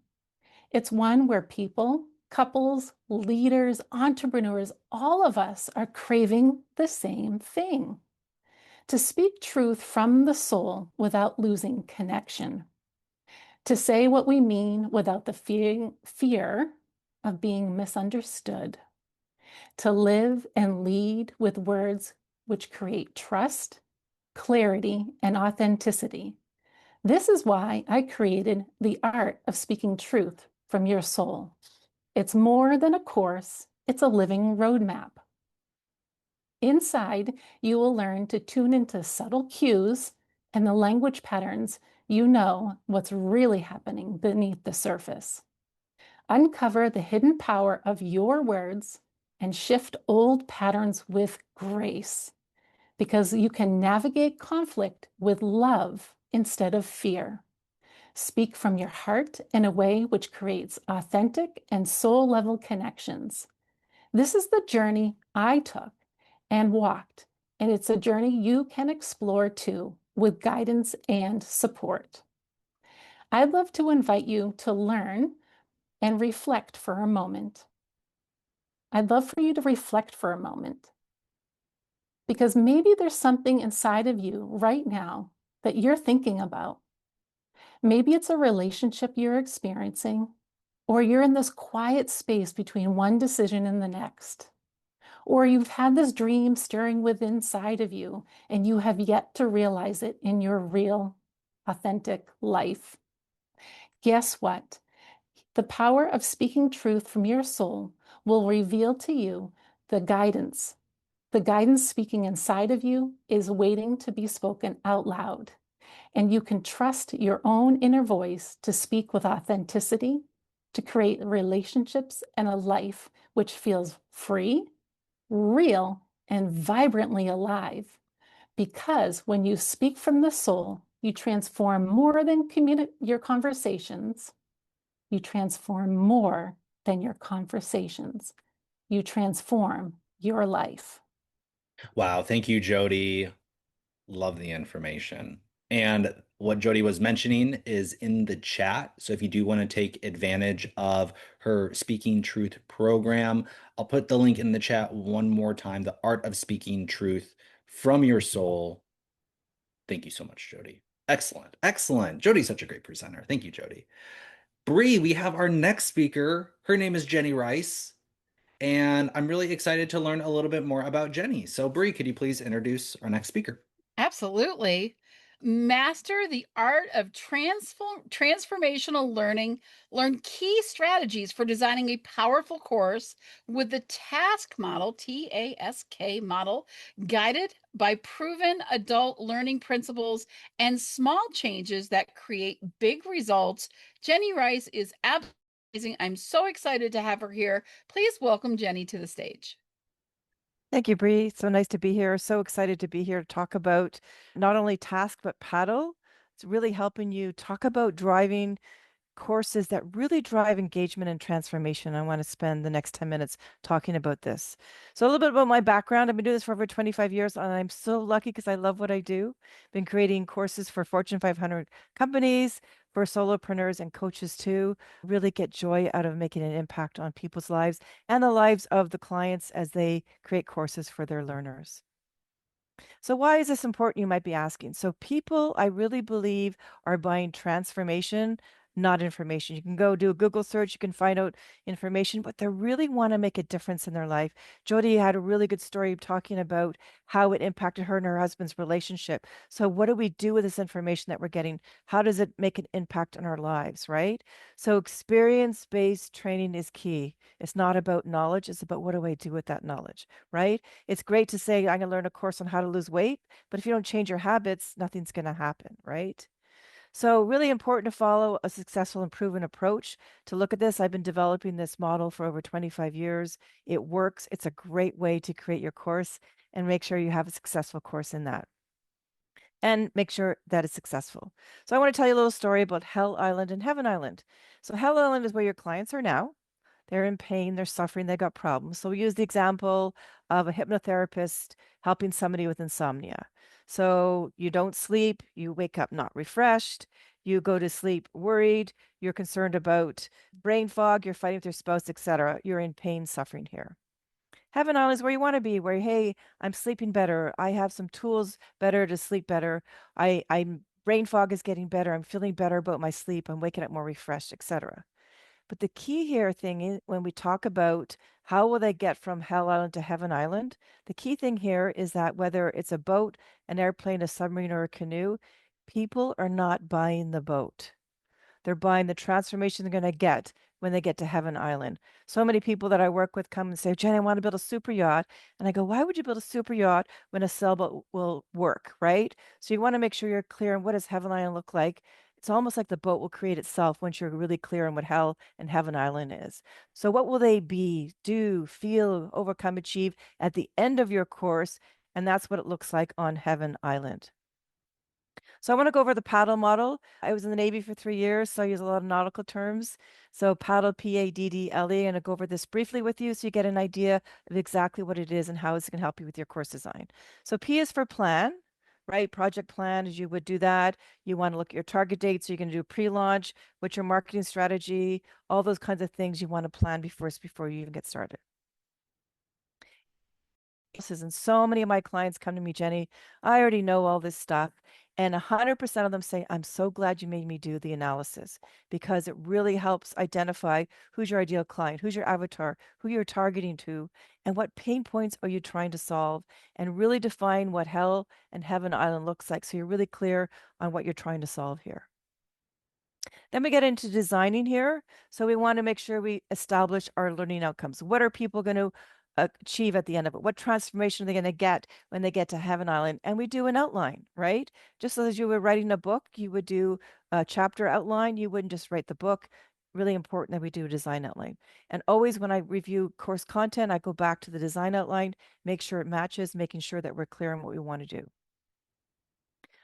It's one where people, couples, leaders, entrepreneurs, all of us are craving the same thing: to speak truth from the soul without losing connection, to say what we mean without the fear of being misunderstood, to live and lead with words which create trust, clarity, and authenticity. This is why I created the art of speaking truth from your soul. It's more than a course, it's a living roadmap. Inside, you will learn to tune into subtle cues and the language patterns. You know what's really happening beneath the surface. Uncover the hidden power of your words and shift old patterns with grace, because you can navigate conflict with love instead of fear. Speak from your heart in a way which creates authentic and soul-level connections. This is the journey I took and walked, and it's a journey you can explore too, with guidance and support. I'd love to invite you to learn and reflect for a moment. I'd love for you to reflect for a moment, because maybe there's something inside of you right now that you're thinking about. Maybe it's a relationship you're experiencing, or you're in this quiet space between one decision and the next. Or you've had this dream stirring within inside of you, and you have yet to realize it in your real, authentic life. Guess what? The power of speaking truth from your soul will reveal to you the guidance. The guidance speaking inside of you is waiting to be spoken out loud. And you can trust your own inner voice to speak with authenticity, to create relationships and a life which feels free, real, and vibrantly alive. Because when you speak from the soul, you transform more than your conversations. You transform more than your conversations. You transform your life. Wow. Thank you, Jody. Love the information. And what Jody was mentioning is in the chat. So if you do want to take advantage of her Speaking Truth program, I'll put the link in the chat one more time. The Art of Speaking Truth from Your Soul. Thank you so much, Jody. Excellent. Excellent. Jody's such a great presenter. Thank you, Jody. Bree, we have our next speaker. Her name is Jenny Rice. And I'm really excited to learn a little bit more about Jenny. So Bree, could you please introduce our next speaker? Absolutely. Master the art of transformational learning. Learn key strategies for designing a powerful course with the TASK model, TASK model, guided by proven adult learning principles and small changes that create big results. Jenny Rice is absolutely amazing. I'm so excited to have her here. Please welcome Jenny to the stage. Thank you, Bree. So nice to be here. So excited to be here to talk about not only task, but paddle. It's really helping you talk about driving courses that really drive engagement and transformation. I want to spend the next 10 minutes talking about this. So a little bit about my background. I've been doing this for over 25 years, and I'm so lucky because I love what I do. Been creating courses for Fortune 500 companies, for solopreneurs and coaches too. Really get joy out of making an impact on people's lives and the lives of the clients as they create courses for their learners. So why is this important, you might be asking? So people, I really believe, are buying transformation, not information. You can go do a Google search, you can find out information, but they really want to make a difference in their life. Jody had a really good story talking about how it impacted her and her husband's relationship. So what do we do with this information that we're getting? How does it make an impact on our lives, right? So experience-based training is key. It's not about knowledge, it's about what do I do with that knowledge, right? It's great to say, I'm going to learn a course on how to lose weight, but if you don't change your habits, nothing's going to happen, right? So really important to follow a successful and proven approach to look at this. I've been developing this model for over 25 years. It works. It's a great way to create your course and make sure you have a successful course in that and make sure that it's successful. So I want to tell you a little story about Hell Island and Heaven Island. So Hell Island is where your clients are now. They're in pain, they're suffering, they got problems. So we use the example of a hypnotherapist helping somebody with insomnia. So you don't sleep, you wake up not refreshed, you go to sleep worried, you're concerned about brain fog, you're fighting with your spouse, etc. You're in pain, suffering here. Heaven Island is where you want to be, where, hey, I'm sleeping better. I have some tools better to sleep better. I'm brain fog is getting better. I'm feeling better about my sleep. I'm waking up more refreshed, etc. But the key here thing is when we talk about how will they get from Hell Island to Heaven Island, the key thing here is that whether it's a boat, an airplane, a submarine, or a canoe, people are not buying the boat. They're buying the transformation they're going to get when they get to Heaven Island. So many people that I work with come and say, Jen, I want to build a super yacht. And I go, why would you build a super yacht when a sailboat will work, right? So you want to make sure you're clear on what does Heaven Island look like. It's almost like the boat will create itself once you're really clear on what Hell and Heaven Island is. So what will they be, do, feel, overcome, achieve at the end of your course? And that's what it looks like on Heaven Island. So I want to go over the paddle model. I was in the Navy for 3 years, so I use a lot of nautical terms. So paddle, P-A-D-D-L-E, and I'll go over this briefly with you so you get an idea of exactly what it is and how it's going to help you with your course design. So P is for plan, right? Project plan, as you would do that. You want to look at your target date, so you're going to do pre-launch, what's your marketing strategy, all those kinds of things you want to plan before you even get started. And so many of my clients come to me, Jenny, I already know all this stuff. And 100% of them say, I'm so glad you made me do the analysis because it really helps identify who's your ideal client, who's your avatar, who you're targeting to, and what pain points are you trying to solve, and really define what Hell and Heaven Island looks like. So you're really clear on what you're trying to solve here. Then we get into designing here. So we want to make sure we establish our learning outcomes. What are people going to achieve at the end of it? What transformation are they going to get when they get to Heaven Island? And we do an outline, right? Just as you were writing a book, you would do a chapter outline. You wouldn't just write the book. Really important that we do a design outline. And always when I review course content, I go back to the design outline, make sure it matches, making sure that we're clear on what we want to do.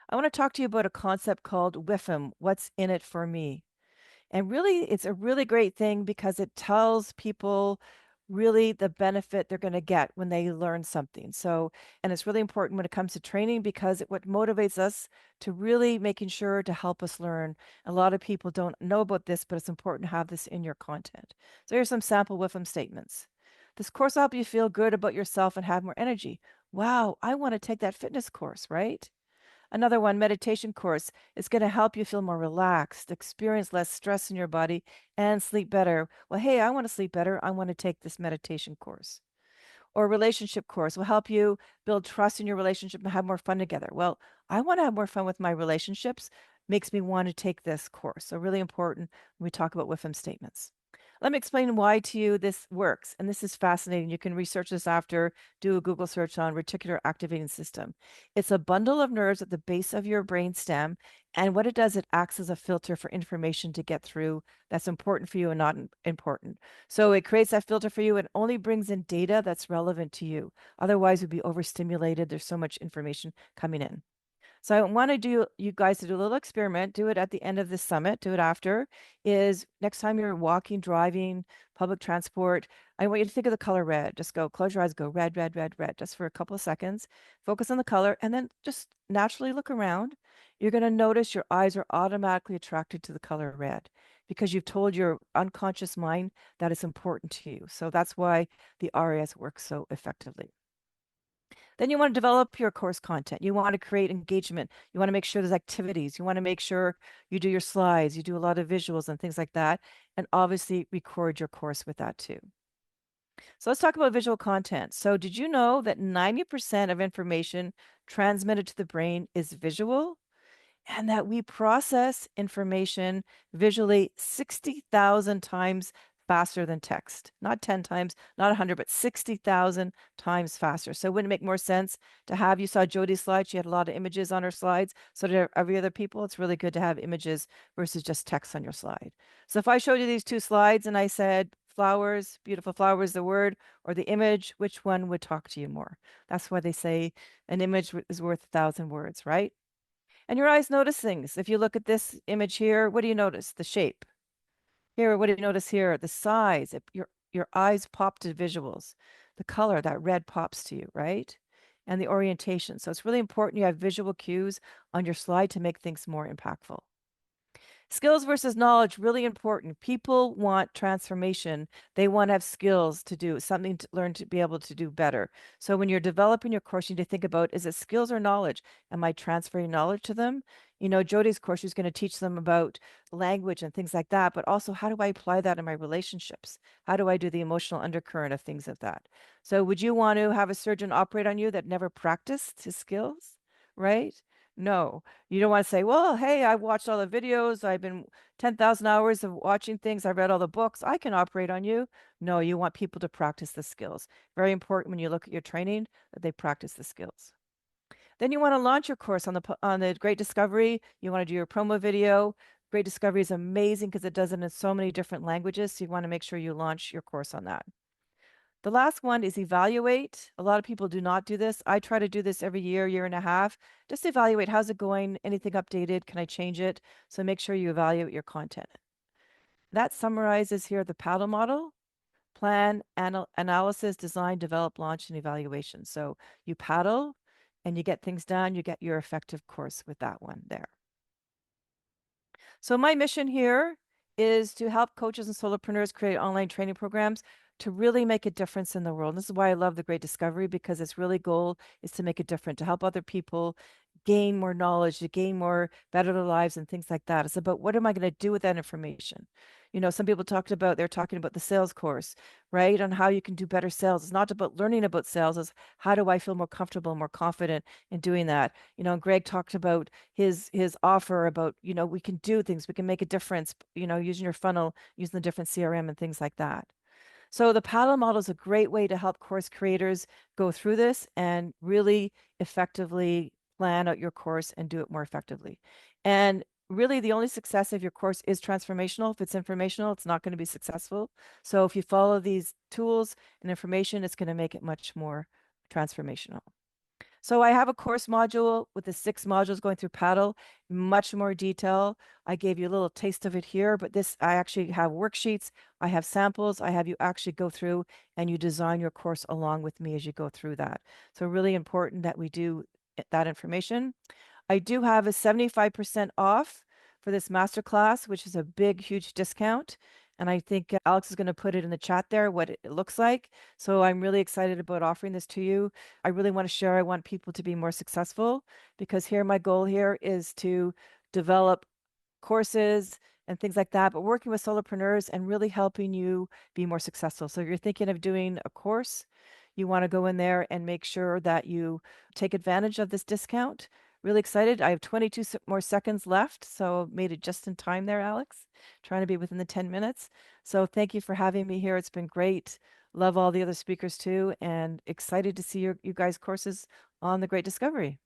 I want to talk to you about a concept called WIFM, what's in it for me? And really, it's a really great thing because it tells people really the benefit they're going to get when they learn something. So, and it's really important when it comes to training because what motivates us to really making sure to help us learn. A lot of people don't know about this, but it's important to have this in your content. So here's some sample WIFM statements. This course will help you feel good about yourself and have more energy. Wow, I want to take that fitness course, right? Another one, meditation course, is going to help you feel more relaxed, experience less stress in your body, and sleep better. Well, hey, I want to sleep better. I want to take this meditation course. Or relationship course will help you build trust in your relationship and have more fun together. Well, I want to have more fun with my relationships. Makes me want to take this course. So really important when we talk about WIFM statements. Let me explain why to you this works. And this is fascinating. You can research this after, do a Google search on reticular activating system. It's a bundle of nerves at the base of your brain stem. And what it does, it acts as a filter for information to get through that's important for you and not important. So it creates that filter for you and only brings in data that's relevant to you. Otherwise, we'd be overstimulated. There's so much information coming in. So I want to do you guys to do a little experiment, do it at the end of the summit, do it after, is next time you're walking, driving, public transport, I want you to think of the color red. Just go, close your eyes, go red, red, red, red, just for a couple of seconds. Focus on the color and then just naturally look around. You're going to notice your eyes are automatically attracted to the color red because you've told your unconscious mind that it's important to you. So that's why the RAS works so effectively. Then you want to develop your course content. You want to create engagement. You want to make sure there's activities. You want to make sure you do your slides. You do a lot of visuals and things like that. And obviously record your course with that too. So let's talk about visual content. So did you know that 90% of information transmitted to the brain is visual? And that we process information visually 60,000 times faster than text. Not 10 times, not 100, but 60,000 times faster. So wouldn't it make more sense to have, you saw Jody's slide, she had a lot of images on her slides. So did every other people. It's really good to have images versus just text on your slide. So if I showed you these two slides and I said, flowers, beautiful flowers, the word, or the image, which one would talk to you more? That's why they say an image is worth 1,000 words, right? And your eyes notice things. If you look at this image here, what do you notice? The shape. Here, what do you notice here? The size. Your eyes pop to visuals. The color, that red pops to you, right? And the orientation. So it's really important you have visual cues on your slide to make things more impactful. Skills versus knowledge, really important. People want transformation. They want to have skills to do, something to learn to be able to do better. So when you're developing your course, you need to think about, is it skills or knowledge? Am I transferring knowledge to them? You know, Jody's course, she's going to teach them about language and things like that, but also how do I apply that in my relationships? How do I do the emotional undercurrent of things of that? So would you want to have a surgeon operate on you that never practiced his skills, right? No, you don't want to say, well, hey, I watched all the videos. I've been 10,000 hours of watching things. I read all the books. I can operate on you. No, you want people to practice the skills. Very important when you look at your training that they practice the skills. Then you want to launch your course on the Great Discovery. You want to do your promo video. Great Discovery is amazing because it does it in so many different languages. So you want to make sure you launch your course on that. The last one is evaluate. A lot of people do not do this. I try to do this every year, year and a half, just evaluate how's it going, anything updated, can I change it? So make sure you evaluate your content. That summarizes here the paddle model: plan, analysis, design, develop, launch, and evaluation. So you paddle and you get things done, you get your effective course with that one there. So my mission here is to help coaches and solopreneurs create online training programs to really make a difference in the world. And this is why I love the Great Discovery, because its really goal is to make a difference, to help other people gain more knowledge, to gain more, better their lives and things like that. It's about, what am I going to do with that information? You know, some people they're talking about the sales course, right? On how you can do better sales. It's not about learning about sales, it's how do I feel more comfortable, more confident in doing that? You know, Greg talked about his offer about, you know, we can do things, we can make a difference, you know, using your funnel, using the different CRM and things like that. So the paddle model is a great way to help course creators go through this and really effectively plan out your course and do it more effectively. And really the only success of your course is transformational. If it's informational, it's not going to be successful. So if you follow these tools and information, it's going to make it much more transformational. So I have a course module with the 6 modules going through paddle, much more detail. I gave you a little taste of it here, but this, I actually have worksheets, I have samples, I have you actually go through and you design your course along with me as you go through that. So really important that we do that information. I do have a 75% off for this masterclass, which is a big, huge discount. And I think Alex is going to put it in the chat there, what it looks like. So I'm really excited about offering this to you. I really want to share. I want people to be more successful, because here, my goal here is to develop courses and things like that, but working with solopreneurs and really helping you be more successful. So if you're thinking of doing a course, you want to go in there and make sure that you take advantage of this discount. Really excited. I have 22 more seconds left, so made it just in time there, Alex. Trying to be within the 10 minutes. So thank you for having me here. It's been great. Love all the other speakers too, and excited to see you guys' courses on the Great Discovery.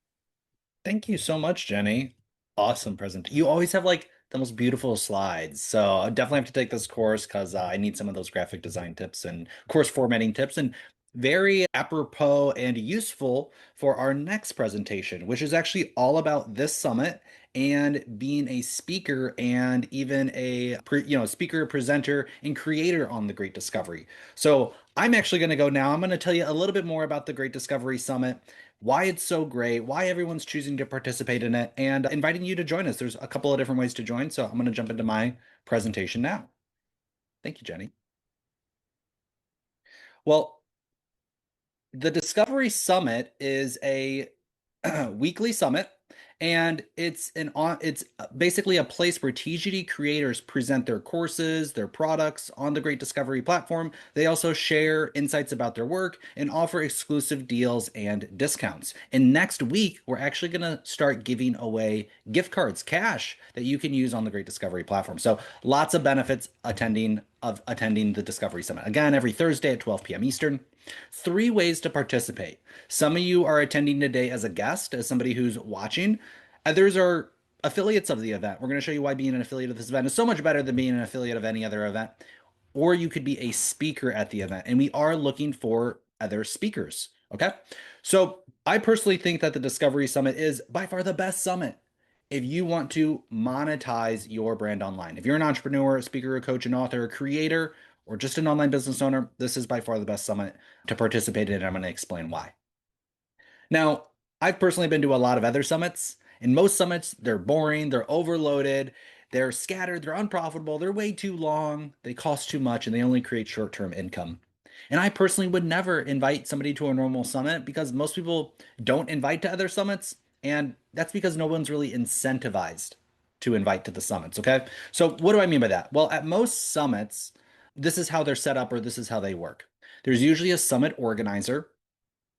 Thank you so much, Jenny. Awesome presentation. You always have like the most beautiful slides. So I definitely have to take this course because I need some of those graphic design tips and course formatting tips, and very apropos and useful for our next presentation, which is actually all about this summit and being a speaker and even a speaker, presenter, and creator on the Great Discovery. So I'm actually going to go now. I'm going to tell you a little bit more about the Great Discovery Summit, why it's so great, why everyone's choosing to participate in it, and inviting you to join us. There's a couple of different ways to join, so I'm going to jump into my presentation now. Thank you, Jenny. Well, the Discovery Summit is a weekly summit, and it's basically a place where TGD creators present their courses, their products on the Great Discovery platform. They also share insights about their work and offer exclusive deals and discounts. And next week, we're actually going to start giving away gift cards, cash that you can use on the Great Discovery platform. So lots of benefits attending the Discovery Summit. Again, every Thursday at 12 p.m. Eastern. 3 ways to participate. Some of you are attending today as a guest, as somebody who's watching. Others are affiliates of the event. We're going to show you why being an affiliate of this event is so much better than being an affiliate of any other event. Or you could be a speaker at the event, and we are looking for other speakers. Okay. So I personally think that the Discovery Summit is by far the best summit if you want to monetize your brand online. If you're an entrepreneur, a speaker, a coach, an author, a creator, or just an online business owner, this is by far the best summit to participate in, and I'm going to explain why. Now, I've personally been to a lot of other summits, and most summits, they're boring, they're overloaded, they're scattered, they're unprofitable, they're way too long, they cost too much, and they only create short-term income. And I personally would never invite somebody to a normal summit because most people don't invite to other summits, and that's because no one's really incentivized to invite to the summits, okay? So what do I mean by that? Well, at most summits, this is how they're set up, or this is how they work. There's usually a summit organizer,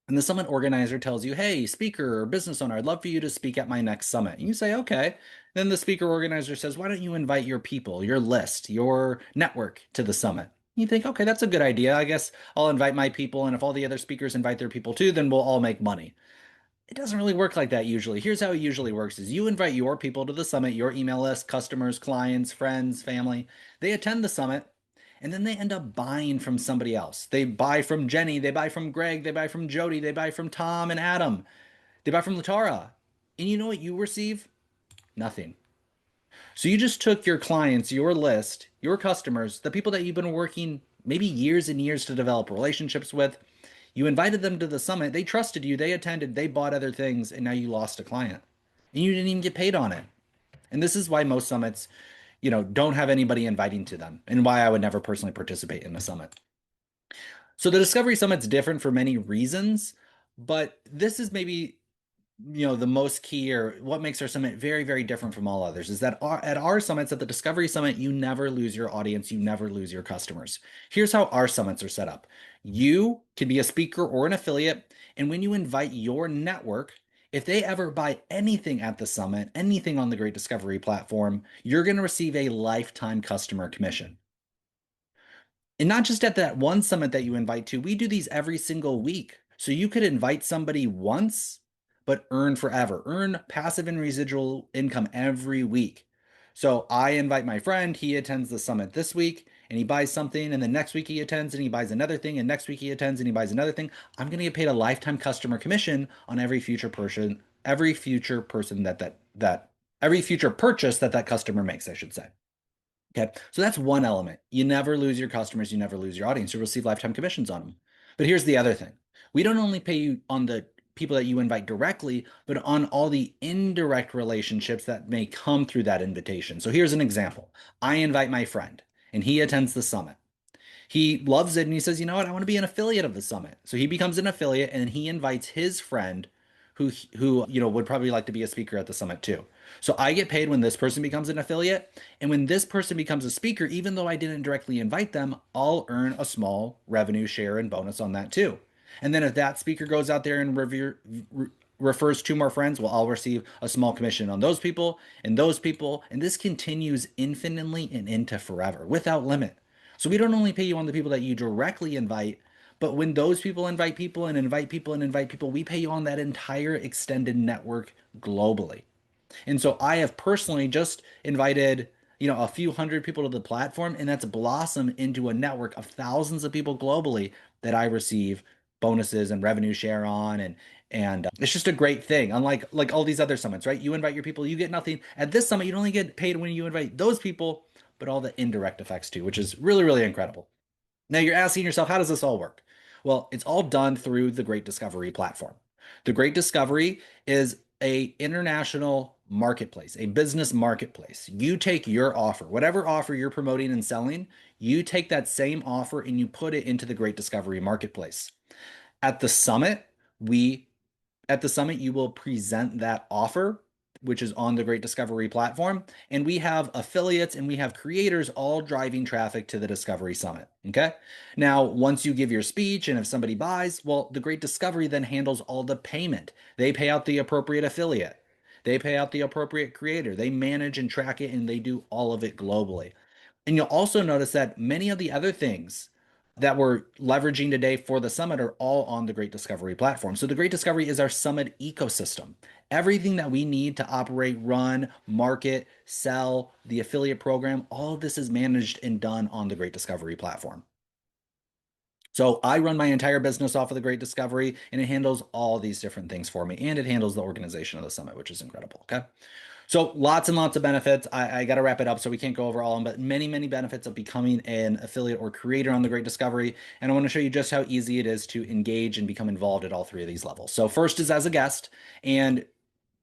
and the summit organizer tells you, hey, speaker or business owner, I'd love for you to speak at my next summit. And you say, okay. Then the speaker organizer says, why don't you invite your people, your list, your network to the summit? You think, okay, that's a good idea. I guess I'll invite my people, and if all the other speakers invite their people too, then we'll all make money. It doesn't really work like that usually. Here's how it usually works is you invite your people to the summit, your email list, customers, clients, friends, family. They attend the summit, and then they end up buying from somebody else. They buy from Jenny, they buy from Greg, they buy from Jody, they buy from Tom and Adam, they buy from Latara. And you know what you receive? Nothing. So you just took your clients, your list, your customers, the people that you've been working maybe years and years to develop relationships with. You invited them to the summit. They trusted you. They attended. They bought other things. And now you lost a client. And you didn't even get paid on it. And this is why most summits, don't have anybody inviting to them, and why I would never personally participate in a summit. So the Discovery Summit's different for many reasons, but this is maybe the most key, or what makes our summit very, very different from all others, is that at our summits, at the Discovery Summit, you never lose your audience, you never lose your customers. Here's how our summits are set up. You can be a speaker or an affiliate, and when you invite your network, if they ever buy anything at the summit, anything on the Great Discovery platform, you're going to receive a lifetime customer commission. And not just at that one summit that you invite to, we do these every single week. So you could invite somebody once, but earn forever, earn passive and residual income every week. So I invite my friend, he attends the summit this week and he buys something, and then next week he attends and he buys another thing, and next week he attends and he buys another thing. I'm going to get paid a lifetime customer commission on every future purchase that customer makes, I should say. Okay, so that's one element. You never lose your customers, you never lose your audience. You'll receive lifetime commissions on them. But here's the other thing. We don't only pay you on the people that you invite directly, but on all the indirect relationships that may come through that invitation. So here's an example. I invite my friend, and he attends the summit. He loves it, and he says, you know what, I want to be an affiliate of the summit. So he becomes an affiliate, and he invites his friend who would probably like to be a speaker at the summit too. So I get paid when this person becomes an affiliate, and when this person becomes a speaker, even though I didn't directly invite them, I'll earn a small revenue share and bonus on that too. And then if that speaker goes out there and refers 2 more friends, well, I'll receive a small commission on those people, and this continues infinitely and into forever, without limit. So we don't only pay you on the people that you directly invite, but when those people invite people and invite people and invite people, we pay you on that entire extended network globally. And so I have personally just invited, a few hundred people to the platform, and that's blossomed into a network of thousands of people globally that I receive bonuses and revenue share on, and it's just a great thing. Unlike all these other summits, right? You invite your people, you get nothing. At this summit, you don't only get paid when you invite those people, but all the indirect effects too, which is really, really incredible. Now you're asking yourself, how does this all work? Well, it's all done through the Great Discovery platform. The Great Discovery is an international marketplace, a business marketplace. You take your offer, whatever offer you're promoting and selling, you take that same offer and you put it into the Great Discovery marketplace. At the summit, we at the summit, you will present that offer, which is on the Great Discovery platform. And we have affiliates and we have creators all driving traffic to the Discovery Summit. Okay. Now, once you give your speech and if somebody buys, well, the Great Discovery then handles all the payment. They pay out the appropriate affiliate. They pay out the appropriate creator. They manage and track it and they do all of it globally. And you'll also notice that many of the other things that we're leveraging today for the summit are all on the Great Discovery platform. So the Great Discovery is our summit ecosystem. Everything that we need to operate, run, market, sell, the affiliate program, all of this is managed and done on the Great Discovery platform. So I run my entire business off of the Great Discovery, and it handles all these different things for me, and it handles the organization of the summit, which is incredible. Okay. So lots and lots of benefits. I got to wrap it up so we can't go over all of them, but many, many benefits of becoming an affiliate or creator on the Great Discovery. And I want to show you just how easy it is to engage and become involved at all three of these levels. So first is as a guest, and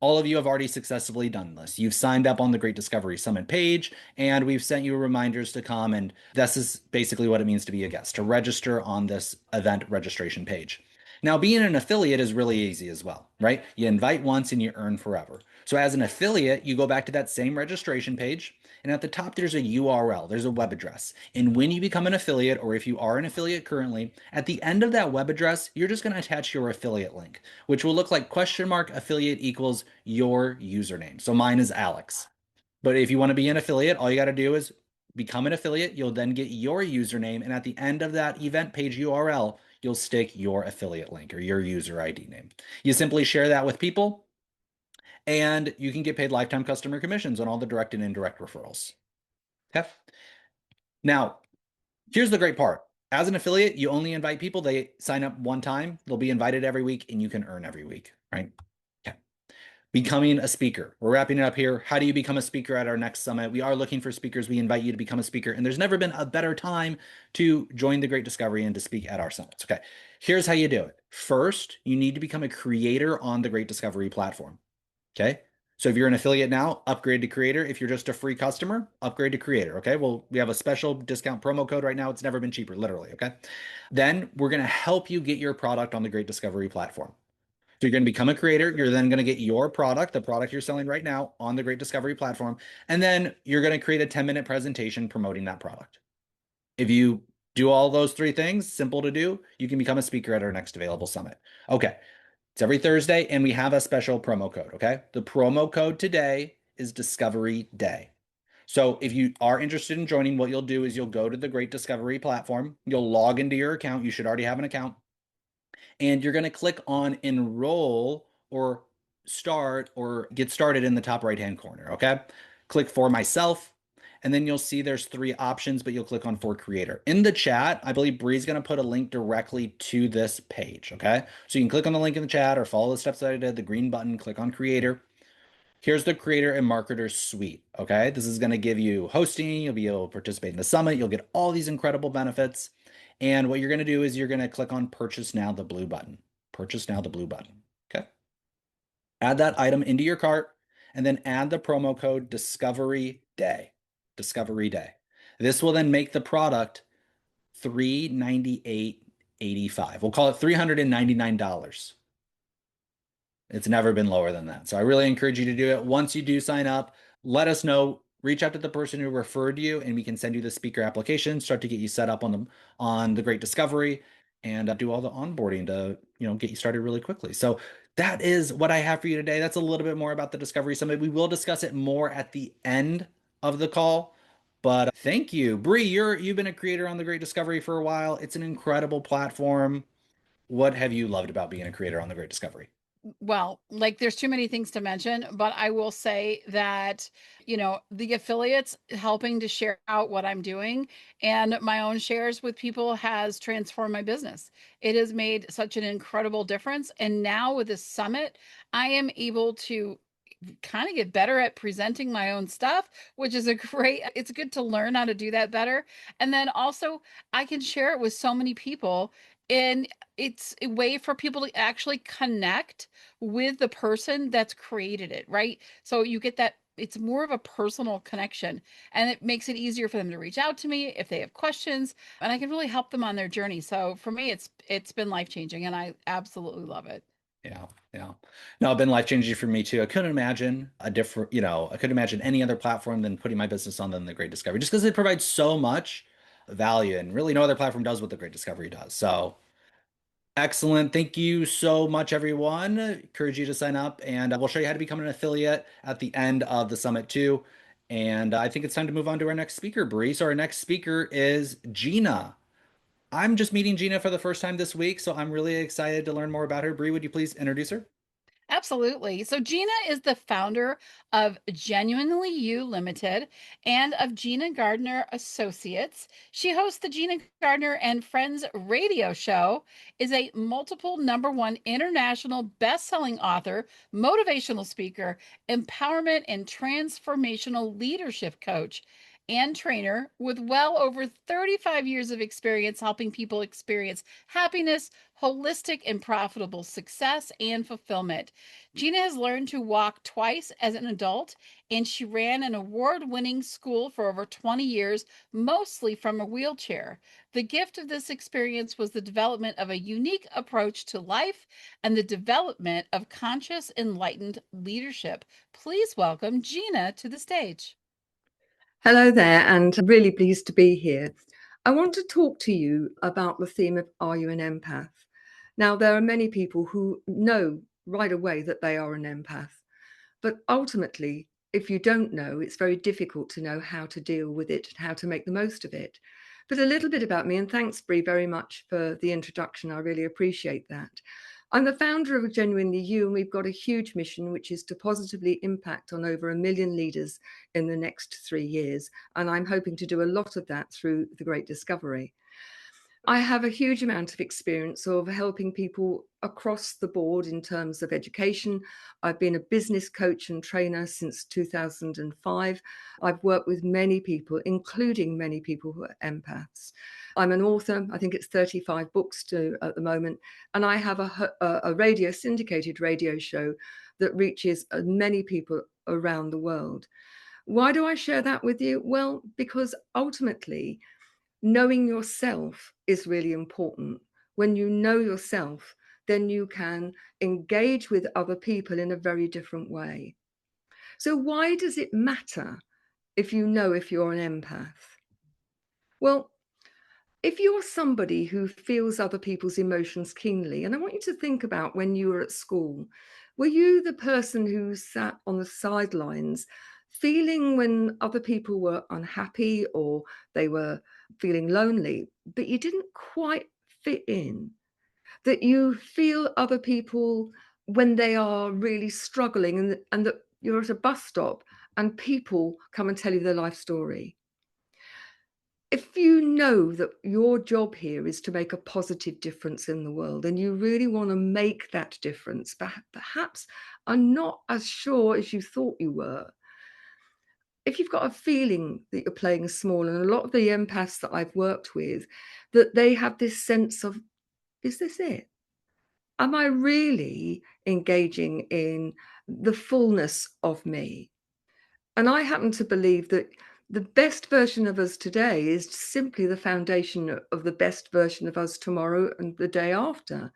all of you have already successfully done this. You've signed up on the Great Discovery Summit page, and we've sent you reminders to come. And this is basically what it means to be a guest, to register on this event registration page. Now, being an affiliate is really easy as well, right? You invite once and you earn forever. So as an affiliate, you go back to that same registration page, and at the top, there's a URL, there's a web address. And when you become an affiliate, or if you are an affiliate currently, at the end of that web address, you're just going to attach your affiliate link, which will look like !affiliate equals your username. So mine is Alex. But if you want to be an affiliate, all you got to do is become an affiliate. You'll then get your username. And at the end of that event page URL, you'll stick your affiliate link or your user ID name. You simply share that with people, and you can get paid lifetime customer commissions on all the direct and indirect referrals. Okay. Now, here's the great part. As an affiliate, you only invite people. They sign up one time. They'll be invited every week, and you can earn every week, right? Okay. Becoming a speaker. We're wrapping it up here. How do you become a speaker at our next summit? We are looking for speakers. We invite you to become a speaker, and there's never been a better time to join the Great Discovery and to speak at our summits. Okay. Here's how you do it. First, you need to become a creator on the Great Discovery platform. Okay. So if you're an affiliate now, upgrade to creator. If you're just a free customer, upgrade to creator. Okay. Well, we have a special discount promo code right now. It's never been cheaper, literally. Okay. Then we're going to help you get your product on the Great Discovery platform. So you're going to become a creator. You're then going to get your product, the product you're selling right now, on the Great Discovery platform. And then you're going to create a 10-minute presentation promoting that product. If you do all those three things, simple to do, you can become a speaker at our next available summit. Okay. It's every Thursday, and we have a special promo code, okay? The promo code today is Discovery Day. So if you are interested in joining, what you'll do is you'll go to the Great Discovery platform. You'll log into your account. You should already have an account. And you're going to click on Enroll or Start or Get Started in the top right-hand corner, okay? Click For Myself. And then you'll see there's three options, but you'll click on For Creator. In the chat, I believe Bree's going to put a link directly to this page, okay? So you can click on the link in the chat or follow the steps that I did, the green button, click on Creator. Here's the Creator and Marketer Suite, okay? This is going to give you hosting. You'll be able to participate in the summit. You'll get all these incredible benefits. And what you're going to do is you're going to click on Purchase Now, the blue button. Purchase Now, the blue button, okay? Add that item into your cart, and then add the promo code Discovery Day. Discovery Day. This will then make the product $398.85. We'll call it $399. It's never been lower than that. So I really encourage you to do it. Once you do sign up, let us know. Reach out to the person who referred you, and we can send you the speaker application, start to get you set up on the Great Discovery, and do all the onboarding to get you started really quickly. So that is what I have for you today. That's a little bit more about the Discovery Summit. We will discuss it more at the end of the call, but thank you. Bree, you've been a creator on the Great Discovery for a while. It's an incredible platform. What have you loved about being a creator on the Great Discovery? Well, like there's too many things to mention, but I will say that, the affiliates helping to share out what I'm doing and my own shares with people has transformed my business. It has made such an incredible difference. And now with this summit, I am able to kind of get better at presenting my own stuff, which is it's good to learn how to do that better. And then also I can share it with so many people, and it's a way for people to actually connect with the person that's created it, right? So you get that It's more of a personal connection, and it makes it easier for them to reach out to me if they have questions, and I can really help them on their journey. So for me, it's been life-changing, and I absolutely love it. Yeah, yeah. No, it's been life-changing for me too. I couldn't imagine a different, I couldn't imagine any other platform than putting my business on than the Great Discovery, just because it provides so much value, and really no other platform does what the Great Discovery does. So excellent. Thank you so much, everyone. Encourage you to sign up, and we'll show you how to become an affiliate at the end of the summit too. And I think it's time to move on to our next speaker, Bree. So our next speaker is Gina. I'm just meeting Gina for the first time this week, so I'm really excited to learn more about her. Bree, would you please introduce her? Absolutely. So Gina is the founder of Genuinely You Limited and of Gina Gardiner Associates. She hosts the Gina Gardiner and Friends radio show, is a multiple #1 international best-selling author, motivational speaker, empowerment and transformational leadership coach, and trainer with well over 35 years of experience helping people experience happiness, holistic and profitable success, and fulfillment. Gina has learned to walk twice as an adult, and she ran an award-winning school for over 20 years, mostly from a wheelchair. The gift of this experience was the development of a unique approach to life and the development of conscious, enlightened leadership. Please welcome Gina to the stage. Hello there, and I'm really pleased to be here. I want to talk to you about the theme of Are You an Empath? Now, there are many people who know right away that they are an empath, but ultimately, if you don't know, it's very difficult to know how to deal with it and how to make the most of it. But a little bit about me, and thanks, Bree, very much for the introduction. I really appreciate that. I'm the founder of Genuinely You, and we've got a huge mission, which is to positively impact on over 1 million leaders in the next 3 years. And I'm hoping to do a lot of that through the Great Discovery. I have a huge amount of experience of helping people across the board in terms of education. I've been a business coach and trainer since 2005. I've worked with many people, including many people who are empaths. I'm an author. I think it's 35 books at the moment. And I have a syndicated radio show that reaches many people around the world. Why do I share that with you? Well, because ultimately, knowing yourself is really important. When you know yourself, then you can engage with other people in a very different way. So why does it matter if you know if you're an empath? Well, if you're somebody who feels other people's emotions keenly, and I want you to think about when you were at school, were you the person who sat on the sidelines feeling when other people were unhappy or they were feeling lonely, but you didn't quite fit in? That you feel other people when they are really struggling, and that you're at a bus stop and people come and tell you their life story? If you know that your job here is to make a positive difference in the world and you really want to make that difference, but perhaps are not as sure as you thought you were, if you've got a feeling that you're playing small, and a lot of the empaths that I've worked with, that they have this sense of, is this it? Am I really engaging in the fullness of me? And I happen to believe that the best version of us today is simply the foundation of the best version of us tomorrow and the day after.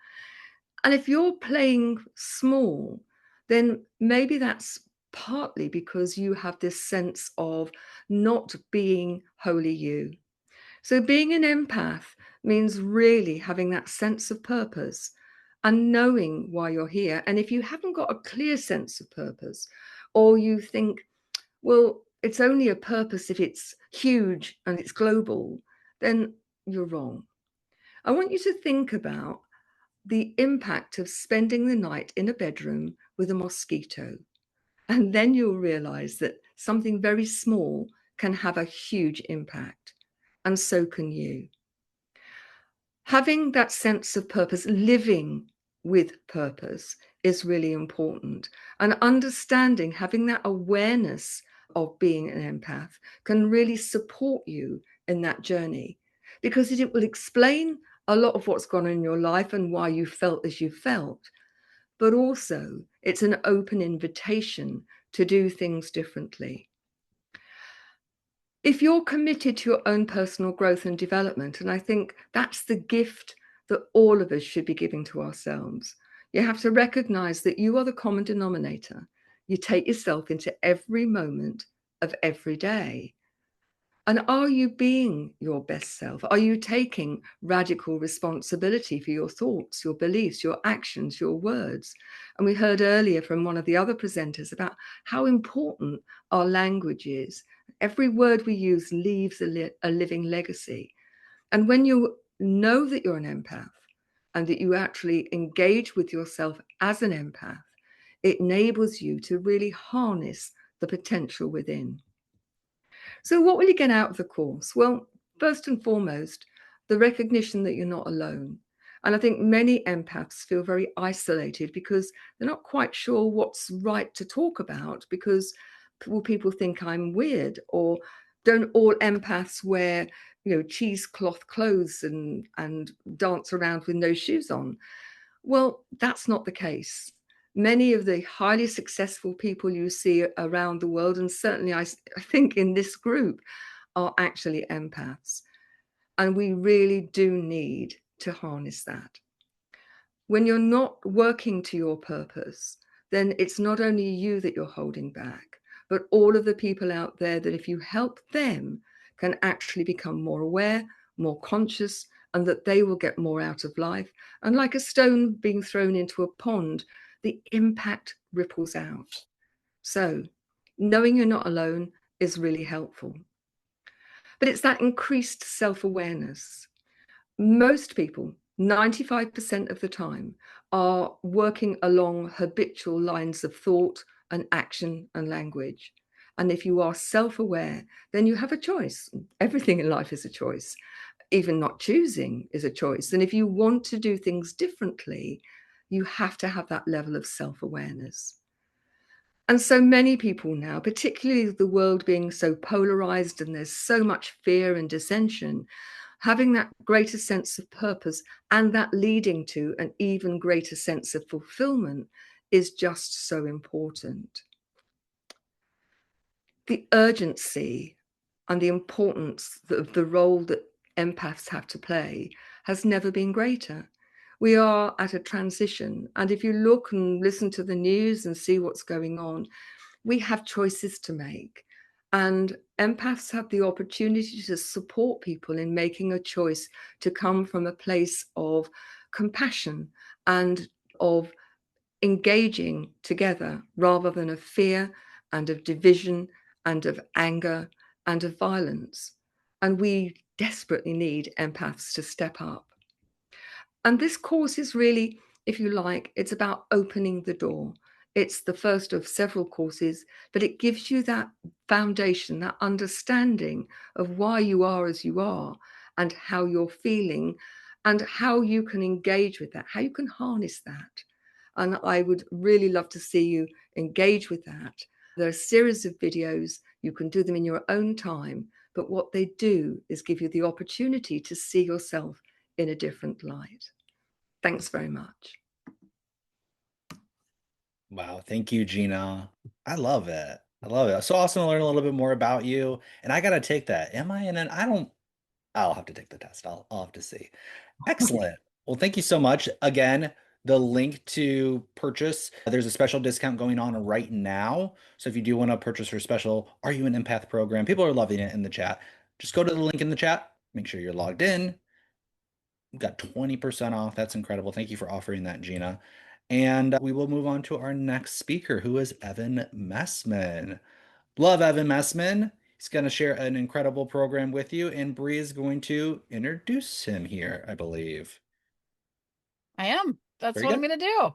And if you're playing small, then maybe that's partly because you have this sense of not being wholly you. So being an empath means really having that sense of purpose and knowing why you're here. And if you haven't got a clear sense of purpose, or you think, well, it's only a purpose if it's huge and it's global, then you're wrong. I want you to think about the impact of spending the night in a bedroom with a mosquito. And then you'll realize that something very small can have a huge impact. And so can you. Having that sense of purpose, living with purpose, is really important. And understanding, having that awareness of being an empath can really support you in that journey, because it will explain a lot of what's gone on in your life and why you felt as you felt. But also, it's an open invitation to do things differently. If you're committed to your own personal growth and development, and I think that's the gift that all of us should be giving to ourselves, you have to recognize that you are the common denominator. You take yourself into every moment of every day. And are you being your best self? Are you taking radical responsibility for your thoughts, your beliefs, your actions, your words? And we heard earlier from one of the other presenters about how important our language is. Every word we use leaves a living legacy. And when you know that you're an empath and that you actually engage with yourself as an empath, it enables you to really harness the potential within. So what will you get out of the course? Well, first and foremost, the recognition that you're not alone. And I think many empaths feel very isolated because they're not quite sure what's right to talk about, because people think I'm weird, or don't all empaths wear, cheesecloth clothes and dance around with no shoes on? Well, that's not the case. Many of the highly successful people you see around the world, and certainly I think in this group, are actually empaths. And we really do need to harness that. When you're not working to your purpose, then it's not only you that you're holding back, but all of the people out there that if you help them can actually become more aware, more conscious, and that they will get more out of life. And like a stone being thrown into a pond, the impact ripples out. So knowing you're not alone is really helpful. But it's that increased self-awareness. Most people, 95% of the time, are working along habitual lines of thought and action and language. And if you are self-aware, then you have a choice. Everything in life is a choice. Even not choosing is a choice. And if you want to do things differently, you have to have that level of self-awareness. And so many people now, particularly the world being so polarized and there's so much fear and dissension, having that greater sense of purpose and that leading to an even greater sense of fulfillment is just so important. The urgency and the importance of the role that empaths have to play has never been greater. We are at a transition. And if you look and listen to the news and see what's going on, we have choices to make. And empaths have the opportunity to support people in making a choice to come from a place of compassion and of engaging together rather than of fear and of division and of anger and of violence. And we desperately need empaths to step up. And this course is really, if you like, it's about opening the door. It's the first of several courses, but it gives you that foundation, that understanding of why you are as you are and how you're feeling and how you can engage with that, how you can harness that. And I would really love to see you engage with that. There are a series of videos. You can do them in your own time, but what they do is give you the opportunity to see yourself in a different light. Thanks very much. Wow, thank you, Gina. I love it. I love it. So awesome to learn a little bit more about you. And I gotta take that. Am I in an I'll have to take the test. I'll have to see. Excellent. Well, thank you so much. Again, the link to purchase, there's a special discount going on right now. So if you do want to purchase her special Are You an Empath program, people are loving it in the chat. Just go to the link in the chat. Make sure you're logged in. We've got 20% off. That's incredible. Thank you for offering that, Gina. And we will move on to our next speaker, who is Evan Mestman. Love Evan Mestman. He's going to share an incredible program with you, and Bree is going to introduce him here, I believe. I am. That's Very what good. I'm going to do.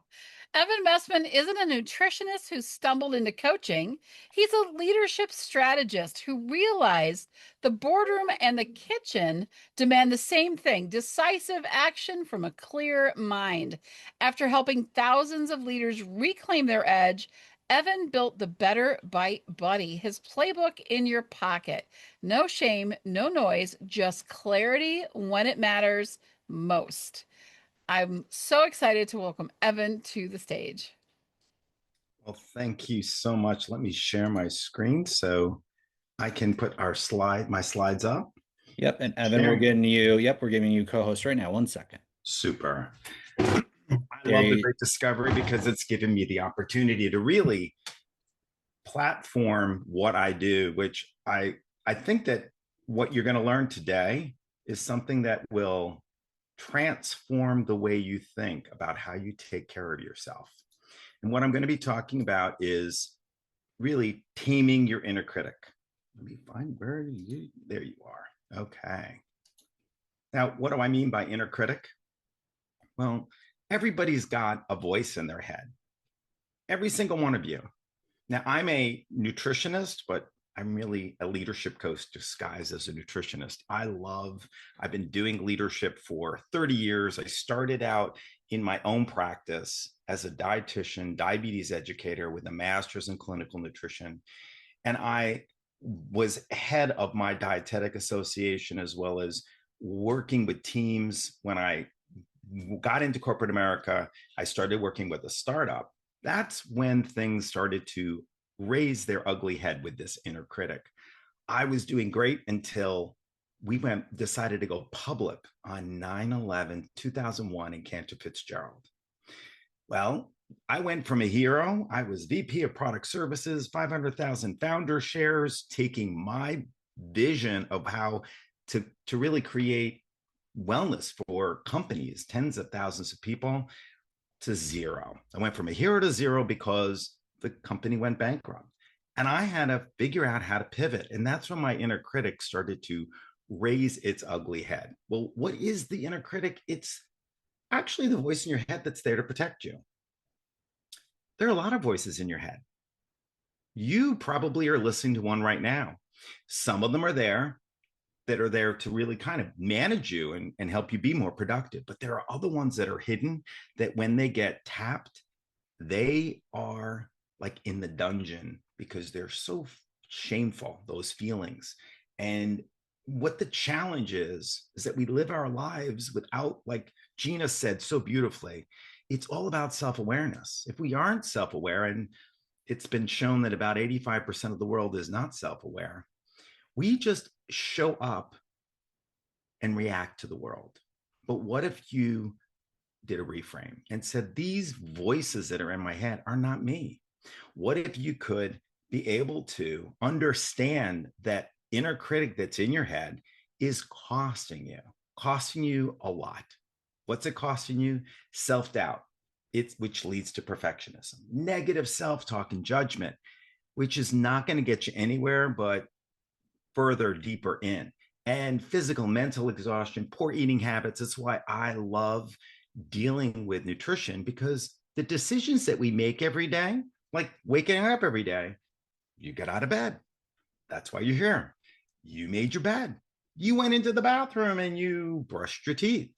Evan Mestman isn't a nutritionist who stumbled into coaching. He's a leadership strategist who realized the boardroom and the kitchen demand the same thing: decisive action from a clear mind. After helping thousands of leaders reclaim their edge, Evan built the Better Bite Buddy, his playbook in your pocket. No shame, no noise, just clarity when it matters most. I'm so excited to welcome Evan to the stage. Well, thank you so much. Let me share my screen so I can put my slides up. Yep. And Evan, we're giving you co-host right now. 1 second. Super. I love the Great Discovery because it's given me the opportunity to really platform what I do, which I think that what you're going to learn today is something that will transform the way you think about how you take care of yourself. And what I'm going to be talking about is really taming your inner critic. Let me find there you are. Okay. Now, what do I mean by inner critic? Well, everybody's got a voice in their head. Every single one of you. Now, I'm a nutritionist, but I'm really a leadership coach disguised as a nutritionist. I've been doing leadership for 30 years. I started out in my own practice as a dietitian, diabetes educator with a master's in clinical nutrition. And I was head of my dietetic association, as well as working with teams. When I got into corporate America, I started working with a startup. That's when things started to raise their ugly head with this inner critic. I was doing great until we decided to go public on 9/11/2001 in Cantor Fitzgerald. Well, I went from a hero. I was VP of Product Services, 500,000 founder shares, taking my vision of how to really create wellness for companies, tens of thousands of people, to zero. I went from a hero to zero because the company went bankrupt. And I had to figure out how to pivot. And that's when my inner critic started to raise its ugly head. Well, what is the inner critic? It's actually the voice in your head that's there to protect you. There are a lot of voices in your head. You probably are listening to one right now. Some of them are there that are there to really kind of manage you and help you be more productive. But there are other ones that are hidden that when they get tapped, they are like in the dungeon because they're so shameful, those feelings. And what the challenge is that we live our lives without, like Gina said so beautifully, it's all about self-awareness. If we aren't self-aware, and it's been shown that about 85% of the world is not self-aware, we just show up and react to the world. But what if you did a reframe and said, these voices that are in my head are not me? What if you could be able to understand that inner critic that's in your head is costing you a lot? What's it costing you? Self-doubt, which leads to perfectionism, negative self-talk and judgment, which is not going to get you anywhere, but further deeper in, and physical, mental exhaustion, poor eating habits. That's why I love dealing with nutrition, because the decisions that we make every day, like waking up every day, you get out of bed. That's why you're here. You made your bed. You went into the bathroom and you brushed your teeth.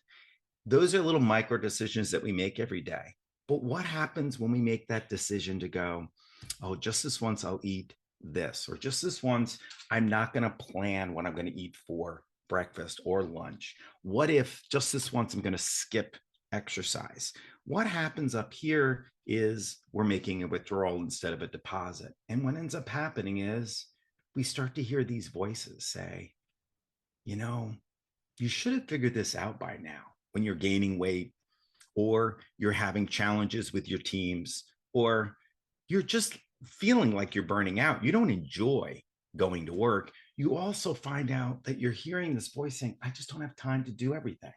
Those are little micro decisions that we make every day. But what happens when we make that decision to go, oh, just this once I'll eat this, or just this once I'm not going to plan what I'm going to eat for breakfast or lunch? What if just this once I'm going to skip exercise? What happens up here is we're making a withdrawal instead of a deposit. And what ends up happening is we start to hear these voices say, you should have figured this out by now, when you're gaining weight, or you're having challenges with your teams, or you're just feeling like you're burning out. You don't enjoy going to work. You also find out that you're hearing this voice saying, I just don't have time to do everything.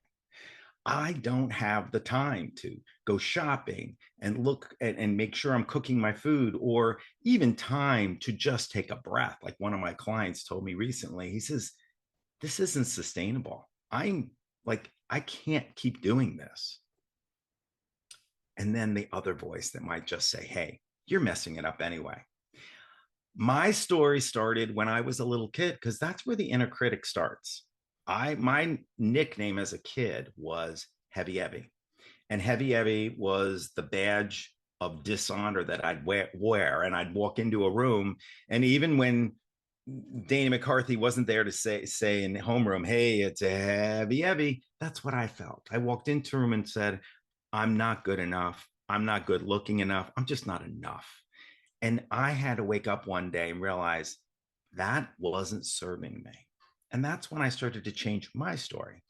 I don't have the time to go shopping and look and make sure I'm cooking my food, or even time to just take a breath. Like one of my clients told me recently, he says, this isn't sustainable. I can't keep doing this. And then the other voice that might just say, hey, you're messing it up anyway. My story started when I was a little kid, because that's where the inner critic starts. My nickname as a kid was Heavy Evie. And Heavy Evie was the badge of dishonor that I'd wear. And I'd walk into a room, and even when Dana McCarthy wasn't there to say in the homeroom, hey, it's a Heavy Evie, that's what I felt. I walked into a room and said, I'm not good enough. I'm not good looking enough. I'm just not enough. And I had to wake up one day and realize that wasn't serving me. And that's when I started to change my story.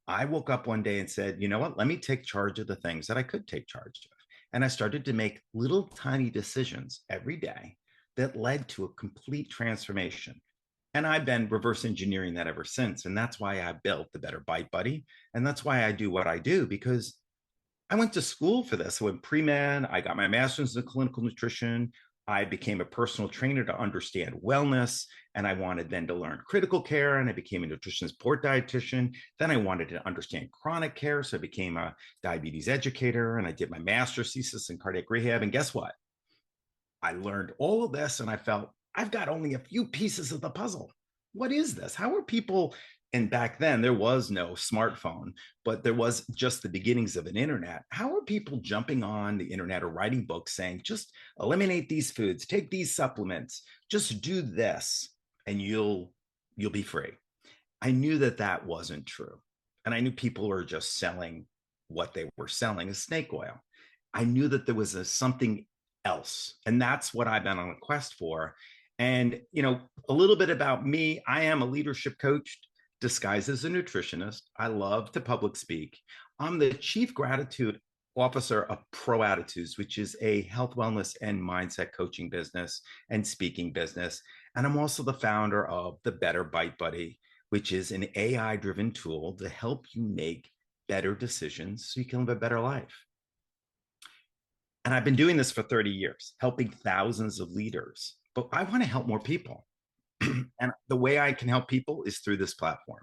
I woke up one day and said, you know what, let me take charge of the things that I could take charge of. And I started to make little tiny decisions every day that led to a complete transformation. And I've been reverse engineering that ever since. And that's why I built the Better Bite Buddy. And that's why I do what I do, because I went to school for this. I went pre-med. I got my master's in clinical nutrition. I became a personal trainer to understand wellness. And I wanted then to learn critical care. And I became a nutrition support dietitian. Then I wanted to understand chronic care. So I became a diabetes educator. And I did my master's thesis in cardiac rehab. And guess what? I learned all of this and I felt I've got only a few pieces of the puzzle. What is this? How are people? And back then there was no smartphone, but there was just the beginnings of an internet. How are people jumping on the internet or writing books saying, just eliminate these foods, take these supplements, just do this and you'll be free? I knew that that wasn't true. And I knew people were just selling what they were selling as snake oil. I knew that there was something else. And that's what I've been on a quest for. And, you know, a little bit about me, I am a leadership coach disguised as a nutritionist. I love to public speak. I'm the chief gratitude officer of Pro Attitudes, which is a health, wellness, and mindset coaching business and speaking business. And I'm also the founder of the Better Bite Buddy, which is an AI-driven tool to help you make better decisions so you can live a better life. And I've been doing this for 30 years, helping thousands of leaders, but I want to help more people. And the way I can help people is through this platform.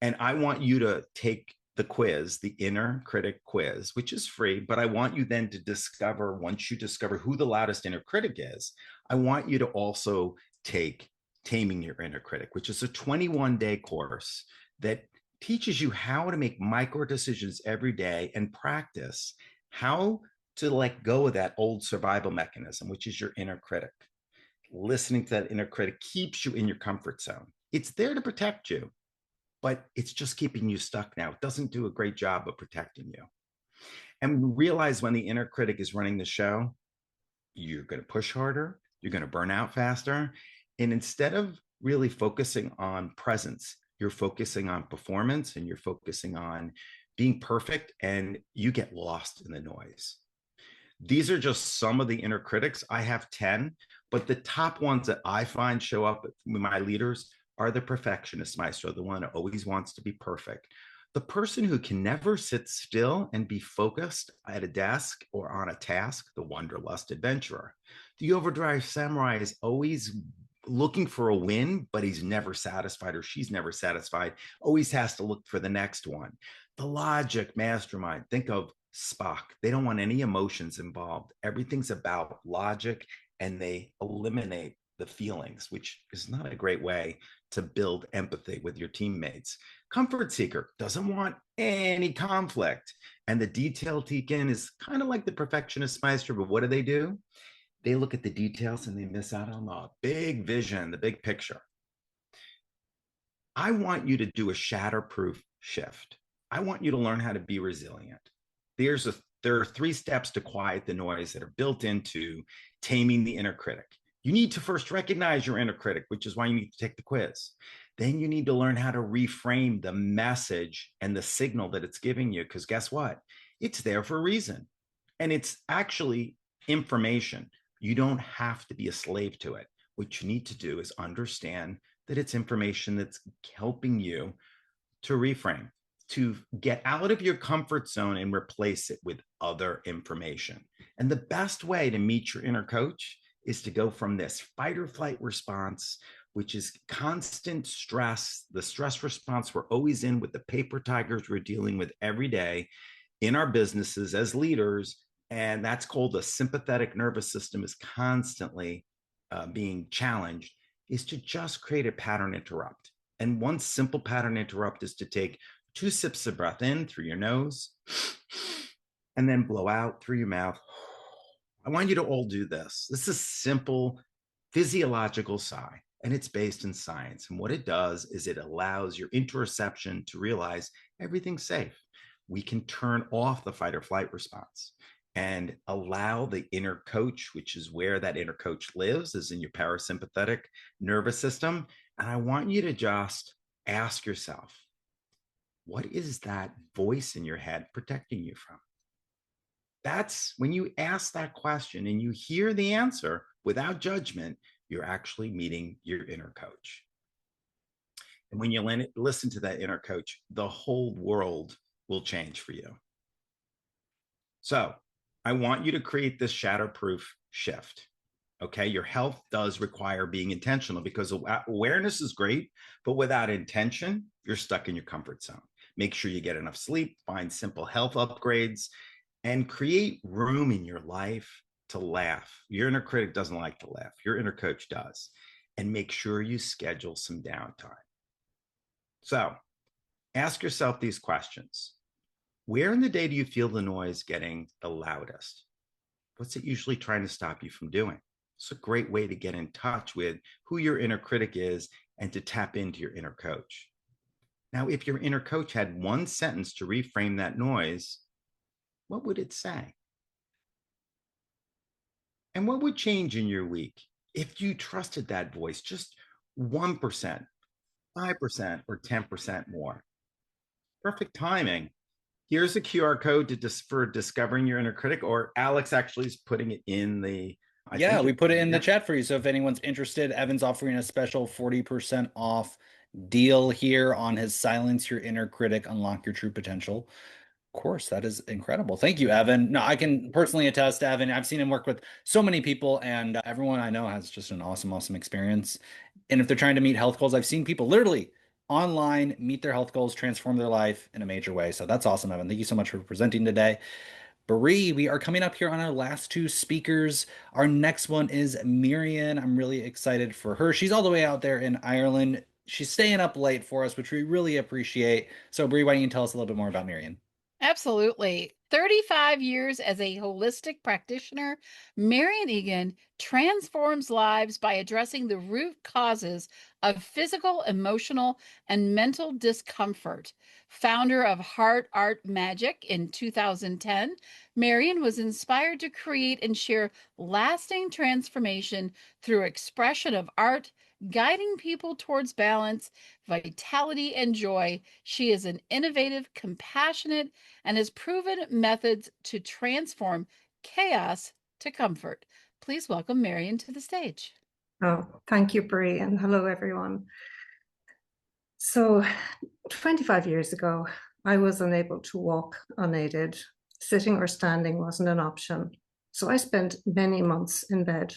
And I want you to take the quiz, the inner critic quiz, which is free, but I want you then to discover, once you discover who the loudest inner critic is, I want you to also take Taming Your Inner Critic, which is a 21-day course that teaches you how to make micro decisions every day and practice how to let go of that old survival mechanism, which is your inner critic. Listening to that inner critic keeps you in your comfort zone. It's there to protect you, but it's just keeping you stuck now. It doesn't do a great job of protecting you. And realize when the inner critic is running the show, you're going to push harder, you're going to burn out faster. And instead of really focusing on presence, you're focusing on performance and you're focusing on being perfect, and you get lost in the noise. These are just some of the inner critics. I have 10, but the top ones that I find show up with my leaders are the perfectionist maestro, the one who always wants to be perfect. The person who can never sit still and be focused at a desk or on a task, the wanderlust adventurer. The overdrive samurai is always looking for a win, but he's never satisfied, or she's never satisfied, always has to look for the next one. The logic mastermind, think of Spock. They don't want any emotions involved. Everything's about logic, and they eliminate the feelings, which is not a great way to build empathy with your teammates. Comfort seeker doesn't want any conflict. And the detail Deacon is kind of like the perfectionist meister, but what do? They look at the details and they miss out on the big vision, the big picture. I want you to do a shatterproof shift. I want you to learn how to be resilient. There are 3 steps to quiet the noise that are built into taming the inner critic. You need to first recognize your inner critic, which is why you need to take the quiz. Then you need to learn how to reframe the message and the signal that it's giving you, because guess what? It's there for a reason. And it's actually information. You don't have to be a slave to it. What you need to do is understand that it's information that's helping you to reframe, to get out of your comfort zone and replace it with other information. And the best way to meet your inner coach is to go from this fight or flight response, which is constant stress, the stress response we're always in with the paper tigers we're dealing with every day in our businesses as leaders. And that's called the sympathetic nervous system is constantly being challenged, is to just create a pattern interrupt. And one simple pattern interrupt is to take 2 sips of breath in through your nose and then blow out through your mouth. I want you to all do this. This is a simple physiological sigh, and it's based in science. And what it does is it allows your interoception to realize everything's safe. We can turn off the fight or flight response. and allow the inner coach, which is where that inner coach lives, is in your parasympathetic nervous system. And I want you to just ask yourself, what is that voice in your head protecting you from? That's when you ask that question and you hear the answer without judgment, you're actually meeting your inner coach. And when you listen to that inner coach, the whole world will change for you. So I want you to create this shatterproof shift. Okay. Your health does require being intentional, because awareness is great, but without intention, you're stuck in your comfort zone. Make sure you get enough sleep, find simple health upgrades, and create room in your life to laugh. Your inner critic doesn't like to laugh. Your inner coach does. And make sure you schedule some downtime. So ask yourself these questions. Where in the day do you feel the noise getting the loudest? What's it usually trying to stop you from doing? It's a great way to get in touch with who your inner critic is and to tap into your inner coach. Now, if your inner coach had one sentence to reframe that noise, what would it say? And what would change in your week if you trusted that voice just 1%, 5%, or 10% more? Perfect timing. Here's a QR code for discovering your inner critic, or Alex actually is putting it in the... we put it in the chat for you. So if anyone's interested, Evan's offering a special 40% off deal here on his Silence Your Inner Critic, Unlock Your True Potential. Of course, that is incredible. Thank you, Evan. No, I can personally attest to Evan. I've seen him work with so many people, and everyone I know has just an awesome, awesome experience. And if they're trying to meet health goals, I've seen people literally online meet their health goals, transform their life in a major way. So that's awesome, Evan. Thank you so much for presenting today. Bree, we are coming up here on our last two speakers. Our next one is Marian. I'm really excited for her. She's all the way out there in Ireland. She's staying up late for us, which we really appreciate. So Bree, why don't you tell us a little bit more about Marian? Absolutely. 35 years as a holistic practitioner, Marian Egan transforms lives by addressing the root causes of physical, emotional, and mental discomfort. Founder of Heart Art Magic in 2010, Marian was inspired to create and share lasting transformation through expression of art, guiding people towards balance, vitality, and joy. She is an innovative, compassionate, and has proven methods to transform chaos to comfort. Please welcome Marian to the stage. Oh, thank you, Bree, and hello, everyone. So 25 years ago, I was unable to walk unaided. Sitting or standing wasn't an option. So I spent many months in bed.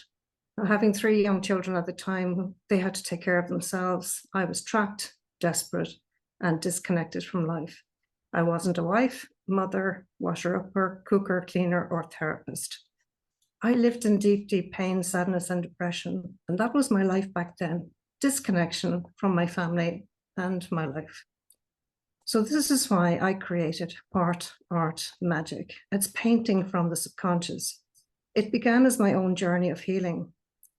Now, having 3 young children at the time, they had to take care of themselves. I was trapped, desperate, and disconnected from life. I wasn't a wife, mother, washer-upper, cooker, cleaner, or therapist. I lived in deep, deep pain, sadness, and depression. And that was my life back then. Disconnection from my family and my life. So this is why I created Heart Art Magic. It's painting from the subconscious. It began as my own journey of healing.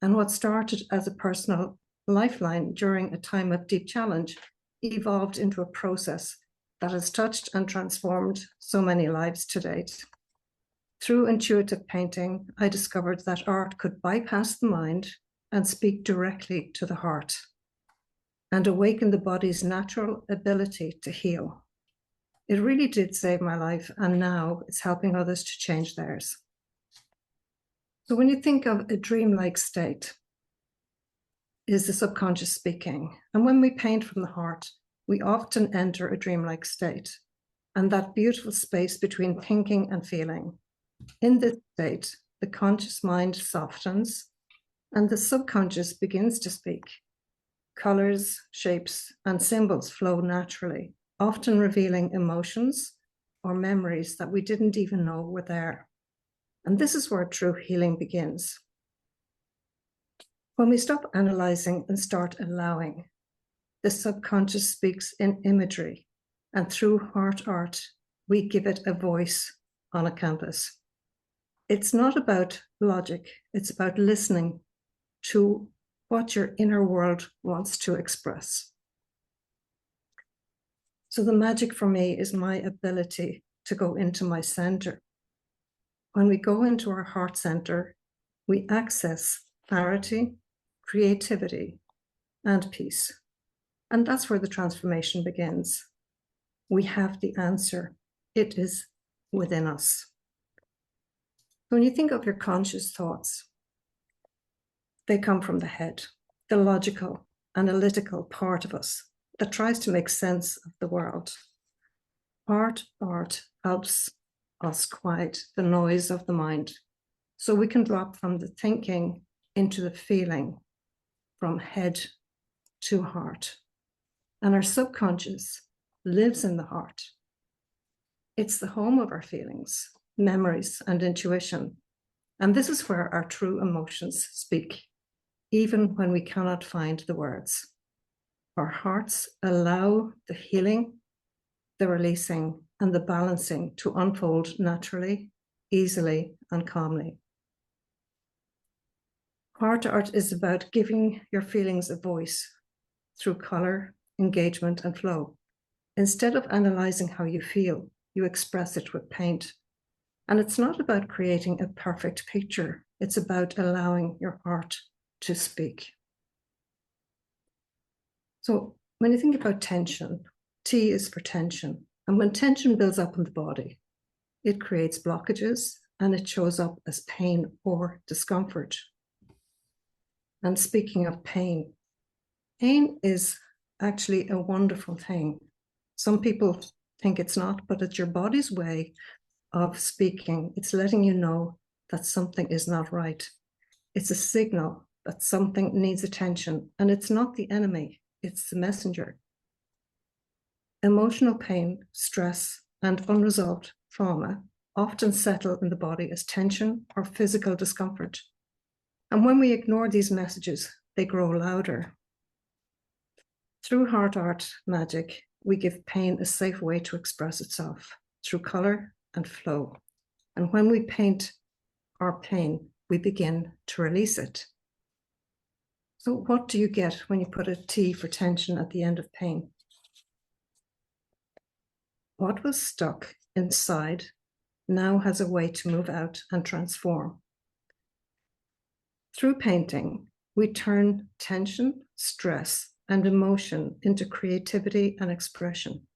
And what started as a personal lifeline during a time of deep challenge evolved into a process that has touched and transformed so many lives to date. Through intuitive painting, I discovered that art could bypass the mind and speak directly to the heart and awaken the body's natural ability to heal. It really did save my life, and now it's helping others to change theirs. So when you think of a dreamlike state, is the subconscious speaking. And when we paint from the heart, we often enter a dreamlike state, and that beautiful space between thinking and feeling. In this state, the conscious mind softens and the subconscious begins to speak. Colors, shapes, and symbols flow naturally, often revealing emotions or memories that we didn't even know were there. And this is where true healing begins. When we stop analyzing and start allowing, the subconscious speaks in imagery, and through heart art, we give it a voice on a canvas. It's not about logic, it's about listening to what your inner world wants to express. So the magic for me is my ability to go into my center, when we go into our heart center, we access clarity, creativity, and peace. And that's where the transformation begins. We have the answer. It is within us. When you think of your conscious thoughts, they come from the head, the logical, analytical part of us that tries to make sense of the world. Art helps us quiet the noise of the mind so we can drop from the thinking into the feeling, from head to heart. And our subconscious lives in the heart. It's the home of our feelings, memories, and intuition. And this is where our true emotions speak, even when we cannot find the words. Our hearts allow the healing, the releasing, and the balancing to unfold naturally, easily, and calmly. Heart art is about giving your feelings a voice through color, engagement, and flow. Instead of analyzing how you feel, you express it with paint. And it's not about creating a perfect picture. It's about allowing your heart to speak. So when you think about tension, T is for tension. And when tension builds up in the body, it creates blockages and it shows up as pain or discomfort. And speaking of pain, pain is actually a wonderful thing. Some people think it's not, but it's your body's way of speaking. It's letting you know that something is not right. It's a signal that something needs attention, and it's not the enemy, it's the messenger. Emotional pain, stress, and unresolved trauma often settle in the body as tension or physical discomfort. And when we ignore these messages, they grow louder. Through heart art magic, we give pain a safe way to express itself through color and flow. And when we paint our pain, we begin to release it. So what do you get when you put a T for tension at the end of pain? What was stuck inside now has a way to move out and transform. Through painting, we turn tension, stress, and emotion into creativity and expression,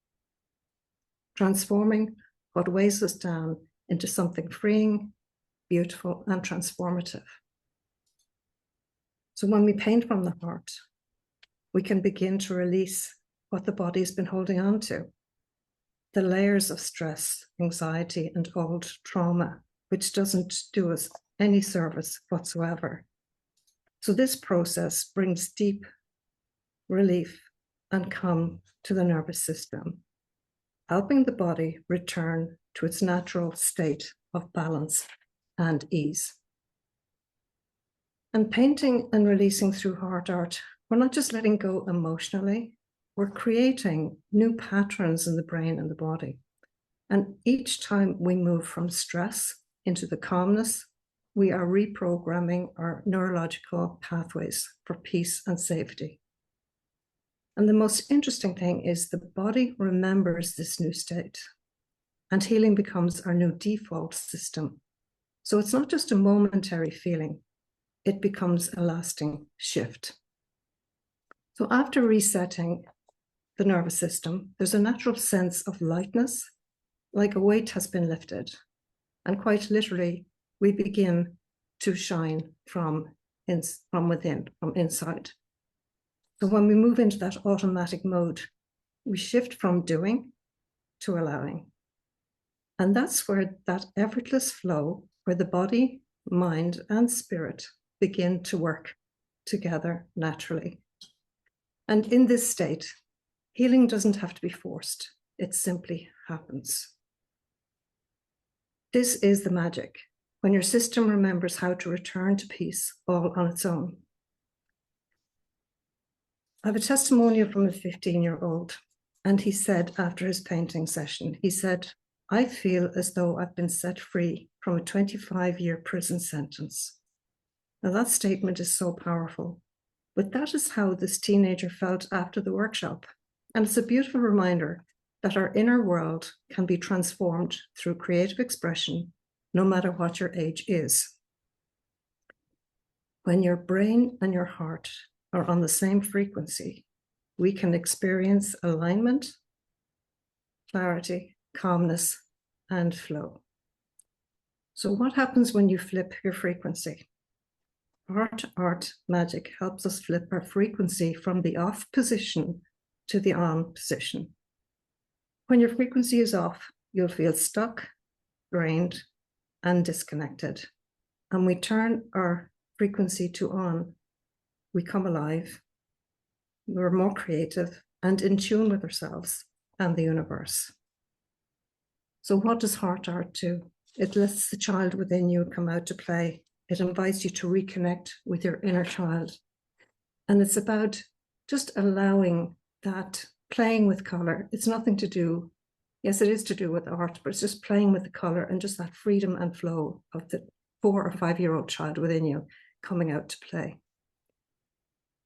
transforming what weighs us down into something freeing, beautiful, and transformative. So when we paint from the heart, we can begin to release what the body's been holding on to, the layers of stress, anxiety, and old trauma, which doesn't do us any service whatsoever. So this process brings deep relief and calm to the nervous system, helping the body return to its natural state of balance and ease. And painting and releasing through heart art, we're not just letting go emotionally, we're creating new patterns in the brain and the body. And each time we move from stress into the calmness, we are reprogramming our neurological pathways for peace and safety. And the most interesting thing is the body remembers this new state, and healing becomes our new default system. So it's not just a momentary feeling, it becomes a lasting shift. So after resetting the nervous system, there's a natural sense of lightness, like a weight has been lifted. And quite literally, we begin to shine from within, from inside. So when we move into that automatic mode, we shift from doing to allowing. And that's where that effortless flow, where the body, mind, and spirit begin to work together naturally. And in this state, healing doesn't have to be forced. It simply happens. This is the magic, when your system remembers how to return to peace all on its own. I have a testimonial from a 15-year-old, and he said after his painting session, he said, "I feel as though I've been set free from a 25-year prison sentence." Now that statement is so powerful, but that is how this teenager felt after the workshop. And it's a beautiful reminder that our inner world can be transformed through creative expression no matter what your age is. When your brain and your heart are on the same frequency, we can experience alignment, clarity, calmness, and flow. So what happens when you flip your frequency? Heart art magic helps us flip our frequency from the off position to the on position. When your frequency is off, you'll feel stuck, drained, and disconnected. And we turn our frequency to on. We come alive. We're more creative and in tune with ourselves and the universe. So what does heart art do? It lets the child within you come out to play. It invites you to reconnect with your inner child. And it's about just allowing that playing with color. It's nothing to do, yes, it is to do with art, but it's just playing with the color and just that freedom and flow of the 4 or 5-year-old child within you coming out to play.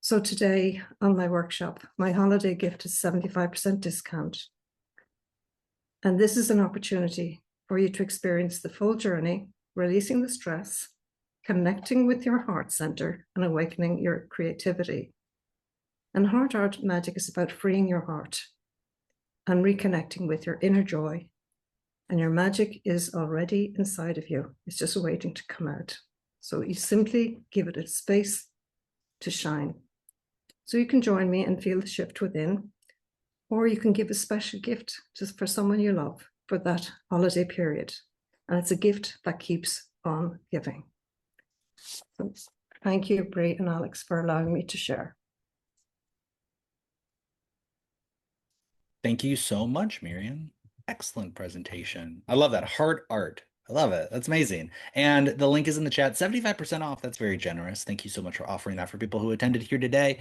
So today on my workshop, my holiday gift is 75% discount. And this is an opportunity for you to experience the full journey, releasing the stress, connecting with your heart center, and awakening your creativity. And heart art magic is about freeing your heart and reconnecting with your inner joy. And your magic is already inside of you. It's just waiting to come out. So you simply give it a space to shine. So you can join me and feel the shift within, or you can give a special gift just for someone you love for that holiday period. And it's a gift that keeps on giving. So thank you, Bree and Alex, for allowing me to share. Thank you so much, Marian. Excellent presentation. I love that. Heart art. I love it. That's amazing. And the link is in the chat. 75% off. That's very generous. Thank you so much for offering that for people who attended here today.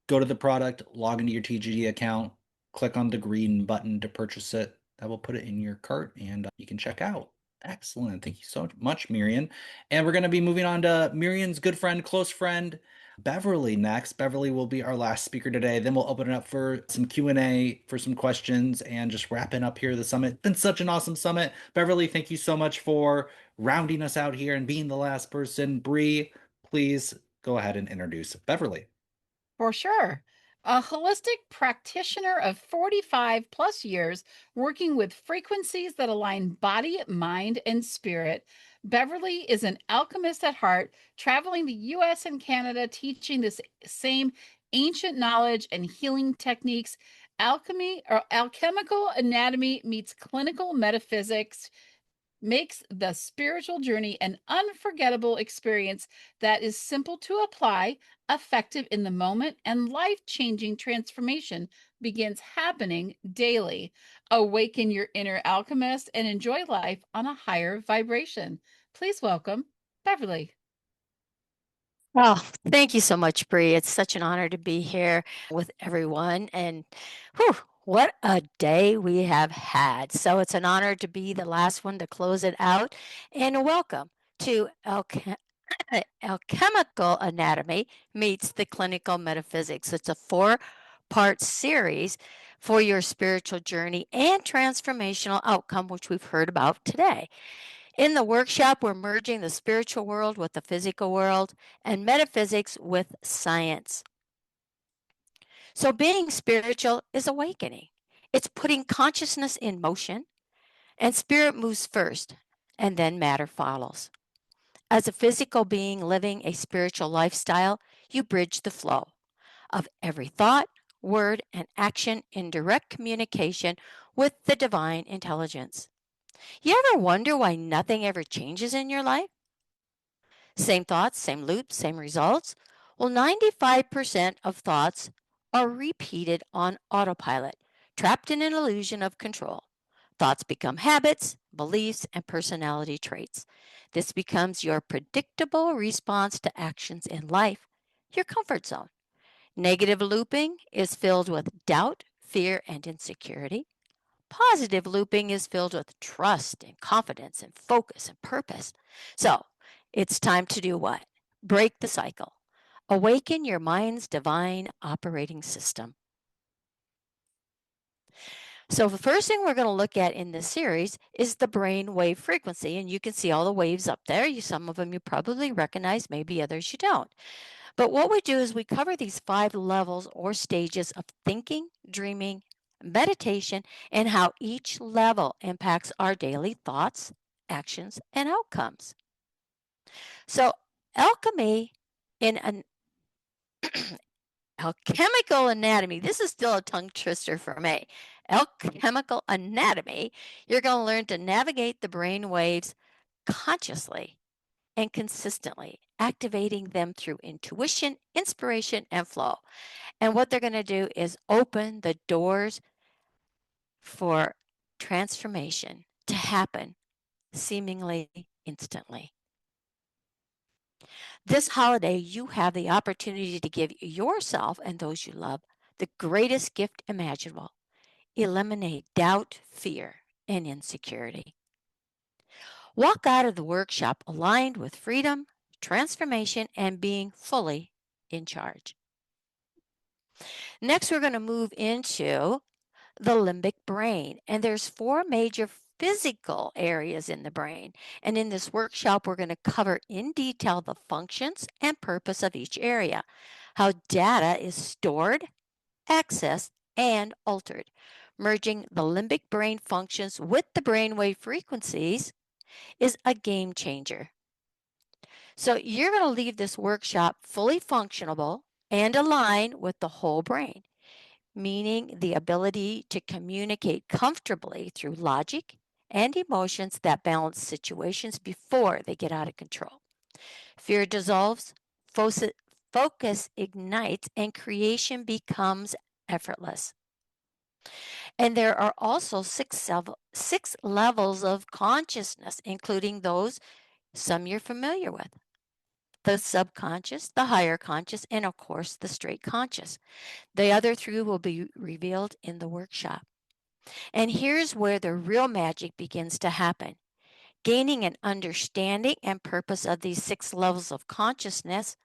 Go to the product, log into your TGD account, click on the green button to purchase it. That will put it in your cart and you can check out. Excellent. Thank you so much, Marian. And we're going to be moving on to Marian's good friend, close friend, Beverly next. Beverly will be our last speaker today. Then we'll open it up for some Q&A, for some questions, and just wrapping up here the summit. It's been such an awesome summit. Beverly, thank you so much for rounding us out here and being the last person. Bree, please go ahead and introduce Beverly. For sure. A holistic practitioner of 45 plus years working with frequencies that align body, mind, and spirit, Beverly is an alchemist at heart, traveling the US and Canada, teaching this same ancient knowledge and healing techniques. Alchemy or alchemical anatomy meets clinical metaphysics, makes the spiritual journey an unforgettable experience that is simple to apply, effective in the moment, and life-changing transformation begins happening daily. Awaken your inner alchemist and enjoy life on a higher vibration. Please welcome Beverly. Oh, thank you so much, Bree. It's such an honor to be here with everyone. And whew, what a day we have had. So it's an honor to be the last one to close it out. And welcome to Alchemical Anatomy Meets the Clinical Metaphysics. It's a 4-part series for your spiritual journey and transformational outcome, which we've heard about today. In the workshop, we're merging the spiritual world with the physical world and metaphysics with science. So being spiritual is awakening. It's putting consciousness in motion, and spirit moves first, and then matter follows. As a physical being living a spiritual lifestyle, you bridge the flow of every thought, word, and action in direct communication with the divine intelligence. You ever wonder why nothing ever changes in your life? Same thoughts, same loops, same results? Well, 95% of thoughts are repeated on autopilot, trapped in an illusion of control. Thoughts become habits, beliefs, and personality traits. This becomes your predictable response to actions in life, your comfort zone. Negative looping is filled with doubt, fear, and insecurity. Positive looping is filled with trust and confidence and focus and purpose. So it's time to do what? Break the cycle. Awaken your mind's divine operating system. So the first thing we're going to look at in this series is the brain wave frequency, and you can see all the waves up there. Some of them you probably recognize, maybe others you don't. But what we do is we cover these 5 levels or stages of thinking, dreaming, meditation, and how each level impacts our daily thoughts, actions, and outcomes. So alchemy in an alchemical anatomy, this is still a tongue twister for me. Alchemical anatomy, you're going to learn to navigate the brain waves consciously and consistently, activating them through intuition, inspiration, and flow. And what they're going to do is open the doors for transformation to happen seemingly instantly. This holiday, you have the opportunity to give yourself and those you love the greatest gift imaginable. Eliminate doubt, fear, and insecurity. Walk out of the workshop aligned with freedom, transformation, and being fully in charge. Next, we're going to move into the limbic brain, and there's 4 major physical areas in the brain. And in this workshop, we're going to cover in detail the functions and purpose of each area, how data is stored, accessed, and altered. Merging the limbic brain functions with the brainwave frequencies is a game changer. So you're going to leave this workshop fully functionable and aligned with the whole brain, meaning the ability to communicate comfortably through logic and emotions that balance situations before they get out of control. Fear dissolves, focus ignites, and creation becomes effortless. And there are also 6 levels of consciousness, including those some you're familiar with: the subconscious, the higher conscious, and of course the straight conscious. The other 3 will be revealed in the workshop. And here's where the real magic begins to happen. Gaining an understanding and purpose of these 6 levels of consciousness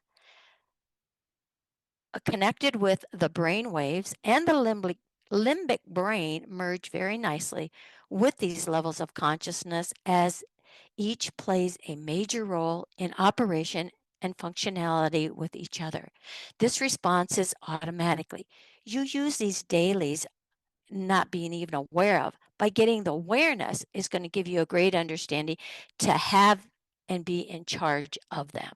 connected with the brain waves and the limbic brain merge very nicely with these levels of consciousness, as each plays a major role in operation and functionality with each other. This response is automatically. You use these dailies not being even aware of. By getting the awareness is going to give you a great understanding to have and be in charge of them.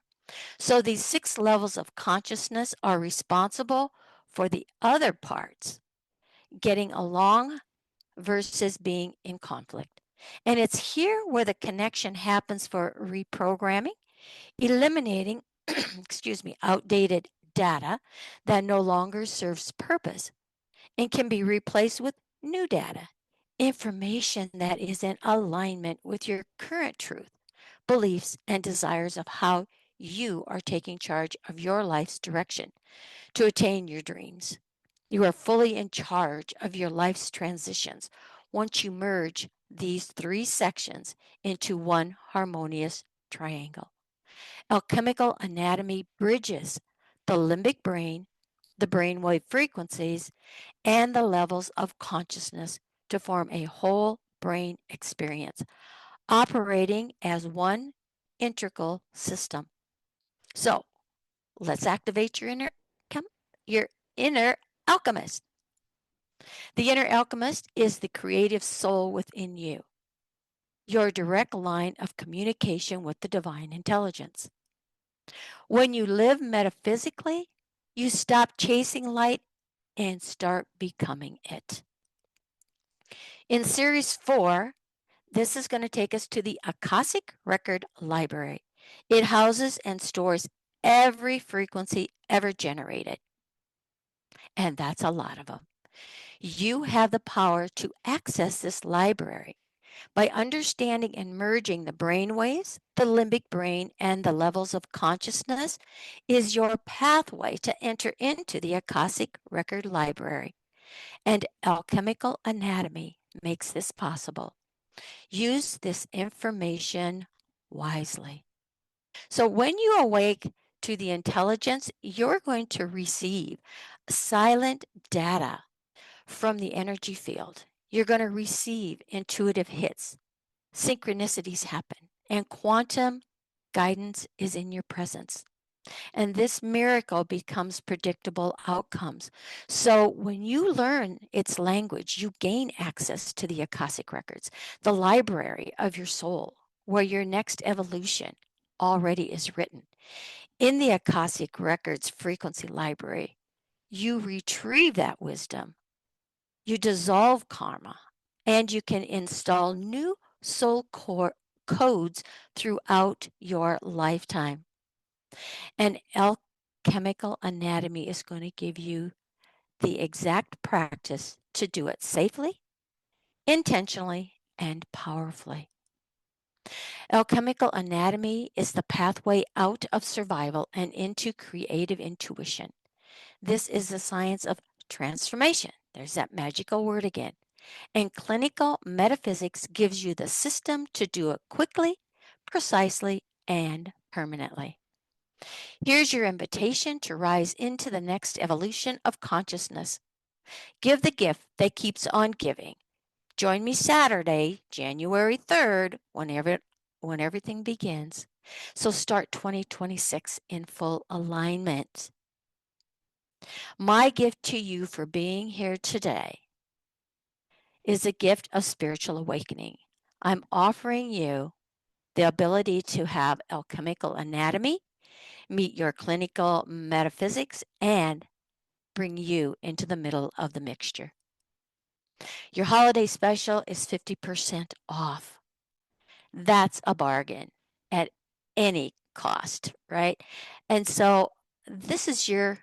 So these 6 levels of consciousness are responsible for the other parts getting along versus being in conflict. And it's here where the connection happens for reprogramming, eliminating, outdated data that no longer serves purpose and can be replaced with new data, information that is in alignment with your current truth, beliefs, and desires of how you are taking charge of your life's direction to attain your dreams. You are fully in charge of your life's transitions once you merge these 3 sections into one harmonious triangle. Alchemical anatomy bridges the limbic brain, the brainwave frequencies, and the levels of consciousness to form a whole brain experience, operating as one integral system. So let's activate your inner alchemist. The inner alchemist is the creative soul within you, your direct line of communication with the divine intelligence. When you live metaphysically, you stop chasing light and start becoming it. In Series 4, this is going to take us to the Akashic Record Library. It houses and stores every frequency ever generated. And that's a lot of them. You have the power to access this library by understanding and merging the brain waves, the limbic brain, and the levels of consciousness is your pathway to enter into the Akashic Record Library. And alchemical anatomy makes this possible. Use this information wisely. So when you awake to the intelligence, you're going to receive silent data from the energy field. You're going to receive intuitive hits. Synchronicities happen, and quantum guidance is in your presence. And this miracle becomes predictable outcomes. So when you learn its language, you gain access to the Akashic records, the library of your soul, where your next evolution already is written. In the Akashic records frequency library, you retrieve that wisdom, you dissolve karma, and you can install new soul codes throughout your lifetime. An alchemical anatomy is going to give you the exact practice to do it safely, intentionally, and powerfully. Alchemical anatomy is the pathway out of survival and into creative intuition. This is the science of transformation. There's that magical word again. And clinical metaphysics gives you the system to do it quickly, precisely, and permanently. Here's your invitation to rise into the next evolution of consciousness. Give the gift that keeps on giving. Join me Saturday, January 3rd, when everything begins. So start 2026 in full alignment. My gift to you for being here today is a gift of spiritual awakening. I'm offering you the ability to have alchemical anatomy, meet your clinical metaphysics, and bring you into the middle of the mixture. Your holiday special is 50% off. That's a bargain at any cost, right? And so this is your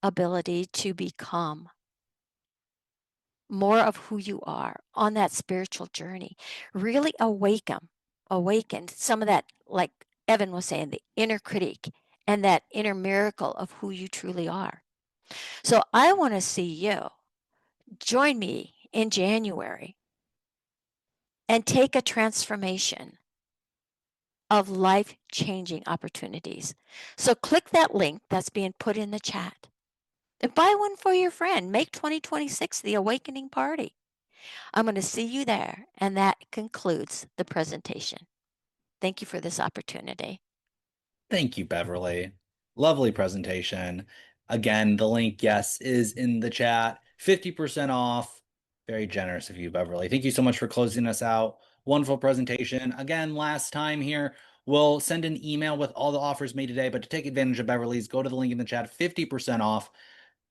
ability to become more of who you are on that spiritual journey. Really awaken some of that, like Evan was saying, the inner critic and that inner miracle of who you truly are. So I want to see you join me in January and take a transformation of life-changing opportunities. So click that link that's being put in the chat and buy one for your friend. Make 2026 the awakening party. I'm going to see you there, and that concludes the presentation. Thank you for this opportunity. Thank you, Beverly. Lovely presentation. Again, the link, yes, is in the chat. 50% off. Very generous of you, Beverly. Thank you so much for closing us out. Wonderful presentation. Again, last time here, we'll send an email with all the offers made today, but to take advantage of Beverly's, go to the link in the chat, 50% off.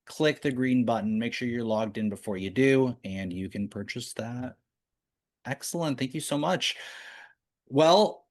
Click the green button. Make sure you're logged in before you do, and you can purchase that. Excellent. Thank you so much. Well,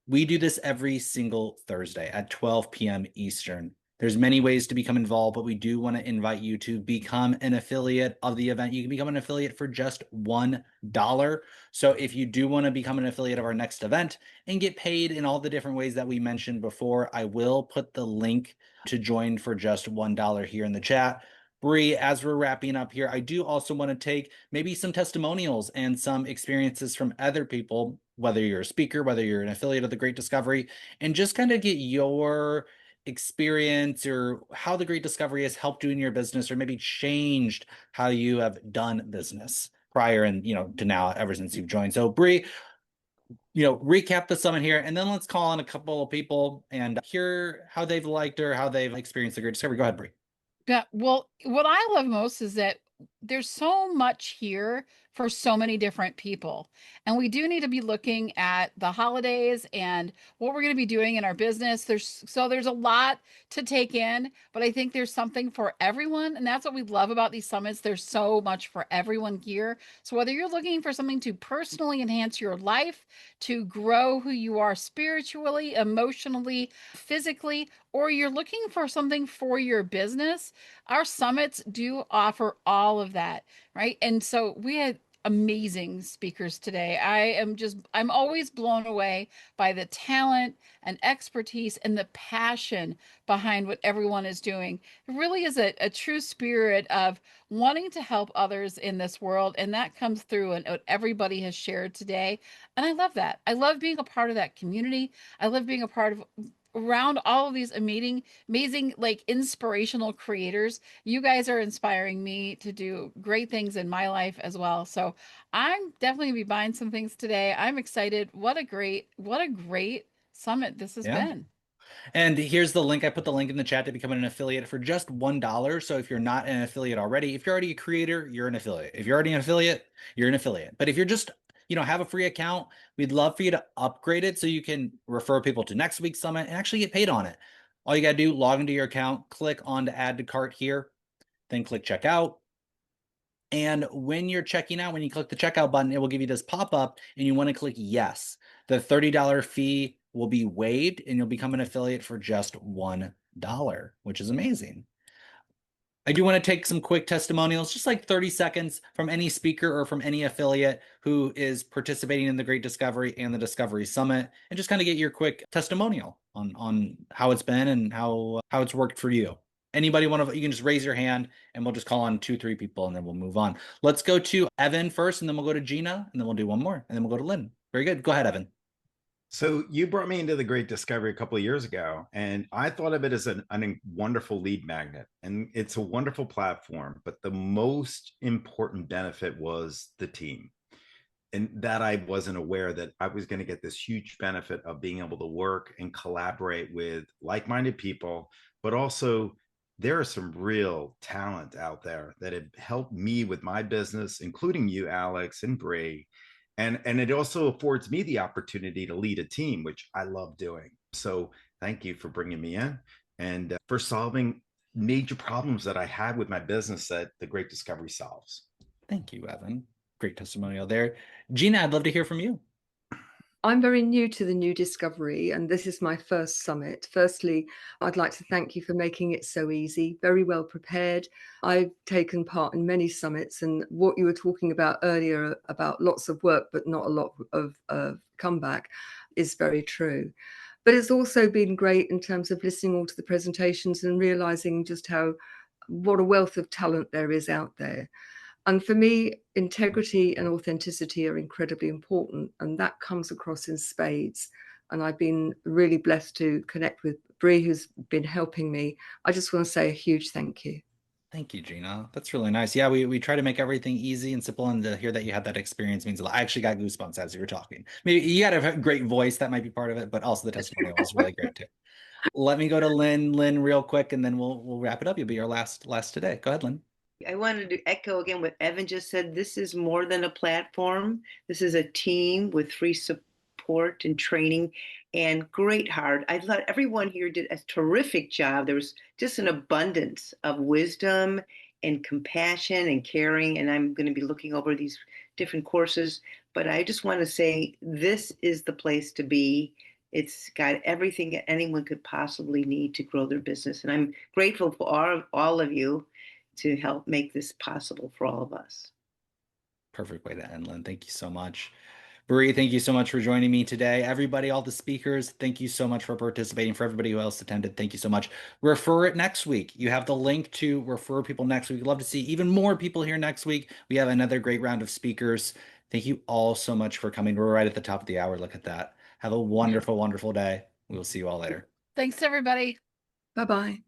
we do this every single Thursday at 12 p.m. Eastern. There's many ways to become involved, but we do want to invite you to become an affiliate of the event. You can become an affiliate for just $1. So if you do want to become an affiliate of our next event and get paid in all the different ways that we mentioned before, I will put the link to join for just $1 here in the chat. Bree, as we're wrapping up here, I do also want to take maybe some testimonials and some experiences from other people, whether you're a speaker, whether you're an affiliate of the Great Discovery, and just kind of get your experience or how the Great Discovery has helped you in your business or maybe changed how you have done business prior and, to now ever since you've joined. So Bree, recap the summit here, and then let's call on a couple of people and hear how they've liked or how they've experienced the Great Discovery. Go ahead, Bree. Yeah, well, what I love most is that there's so much here for so many different people. And we do need to be looking at the holidays and what we're going to be doing in our business. There's a lot to take in, but I think there's something for everyone. And that's what we love about these summits. There's so much for everyone here. So whether you're looking for something to personally enhance your life, to grow who you are spiritually, emotionally, physically, or you're looking for something for your business, our summits do offer all of that, right? And so we had amazing speakers today. I'm always blown away by the talent and expertise and the passion behind what everyone is doing. It really is a true spirit of wanting to help others in this world, and that comes through in what everybody has shared today. And I love that. I love being a part of that community. I love being a part of around all of these amazing, like inspirational creators. You guys are inspiring me to do great things in my life as well. So I'm definitely gonna be buying some things today. I'm excited. What a great summit this has Yeah. been. And here's the link. I put the link in the chat to become an affiliate for just $1. So if you're not an affiliate already, if you're already a creator, you're an affiliate. If you're already an affiliate, you're an affiliate. But if you're just, have a free account, we'd love for you to upgrade it so you can refer people to next week's summit and actually get paid on it. All you got to do, log into your account, click on to add to cart here, then click checkout. And when you're checking out, when you click the checkout button, it will give you this pop-up and you want to click yes. The $30 fee will be waived and you'll become an affiliate for just $1, which is amazing. I do want to take some quick testimonials, just like 30 seconds from any speaker or from any affiliate who is participating in the Great Discovery and the Discovery Summit, and just kind of get your quick testimonial on how it's been and how it's worked for you. Anybody you can just raise your hand and we'll just call on 2-3 people and then we'll move on. Let's go to Evan first and then we'll go to Gina and then we'll do one more and then we'll go to Lynn. Very good. Go ahead, Evan. So you brought me into the Great Discovery a couple of years ago, and I thought of it as a wonderful lead magnet, and it's a wonderful platform. But the most important benefit was the team, and that I wasn't aware that I was going to get this huge benefit of being able to work and collaborate with like-minded people, but also there are some real talent out there that have helped me with my business, including you, Alex, and Bree. And it also affords me the opportunity to lead a team, which I love doing. So thank you for bringing me in and for solving major problems that I had with my business that the Great Discovery solves. Thank you, Evan. Great testimonial there. Gina, I'd love to hear from you. I'm very new to the New Discovery, and this is my first summit. Firstly, I'd like to thank you for making it so easy, very well prepared. I've taken part in many summits, and what you were talking about earlier about lots of work, but not a lot of comeback is very true. But it's also been great in terms of listening all to the presentations and realizing just what a wealth of talent there is out there. And for me, integrity and authenticity are incredibly important, and that comes across in spades. And I've been really blessed to connect with Bree, who's been helping me. I just want to say a huge thank you. Thank you, Gina. That's really nice. Yeah, we try to make everything easy and simple, and to hear that you had that experience means a lot. I actually got goosebumps as you were talking. Maybe you got a great voice, that might be part of it, but also the testimonial was really great too. Let me go to Lynn. Lynn, real quick, and then we'll wrap it up. You'll be our last today. Go ahead, Lynn. I wanted to echo again what Evan just said. This is more than a platform. This is a team with free support and training and great heart. I thought everyone here did a terrific job. There was just an abundance of wisdom and compassion and caring. And I'm going to be looking over these different courses. But I just want to say this is the place to be. It's got everything that anyone could possibly need to grow their business. And I'm grateful for all of you to help make this possible for all of us. Perfect way to end, Lynn. Thank you so much. Bree, thank you so much for joining me today. Everybody, all the speakers, thank you so much for participating. For everybody who else attended, thank you so much. Refer it next week. You have the link to refer people next week. We'd love to see even more people here next week. We have another great round of speakers. Thank you all so much for coming. We're right at the top of the hour. Look at that. Have a wonderful, wonderful day. We will see you all later. Thanks, everybody. Bye-bye.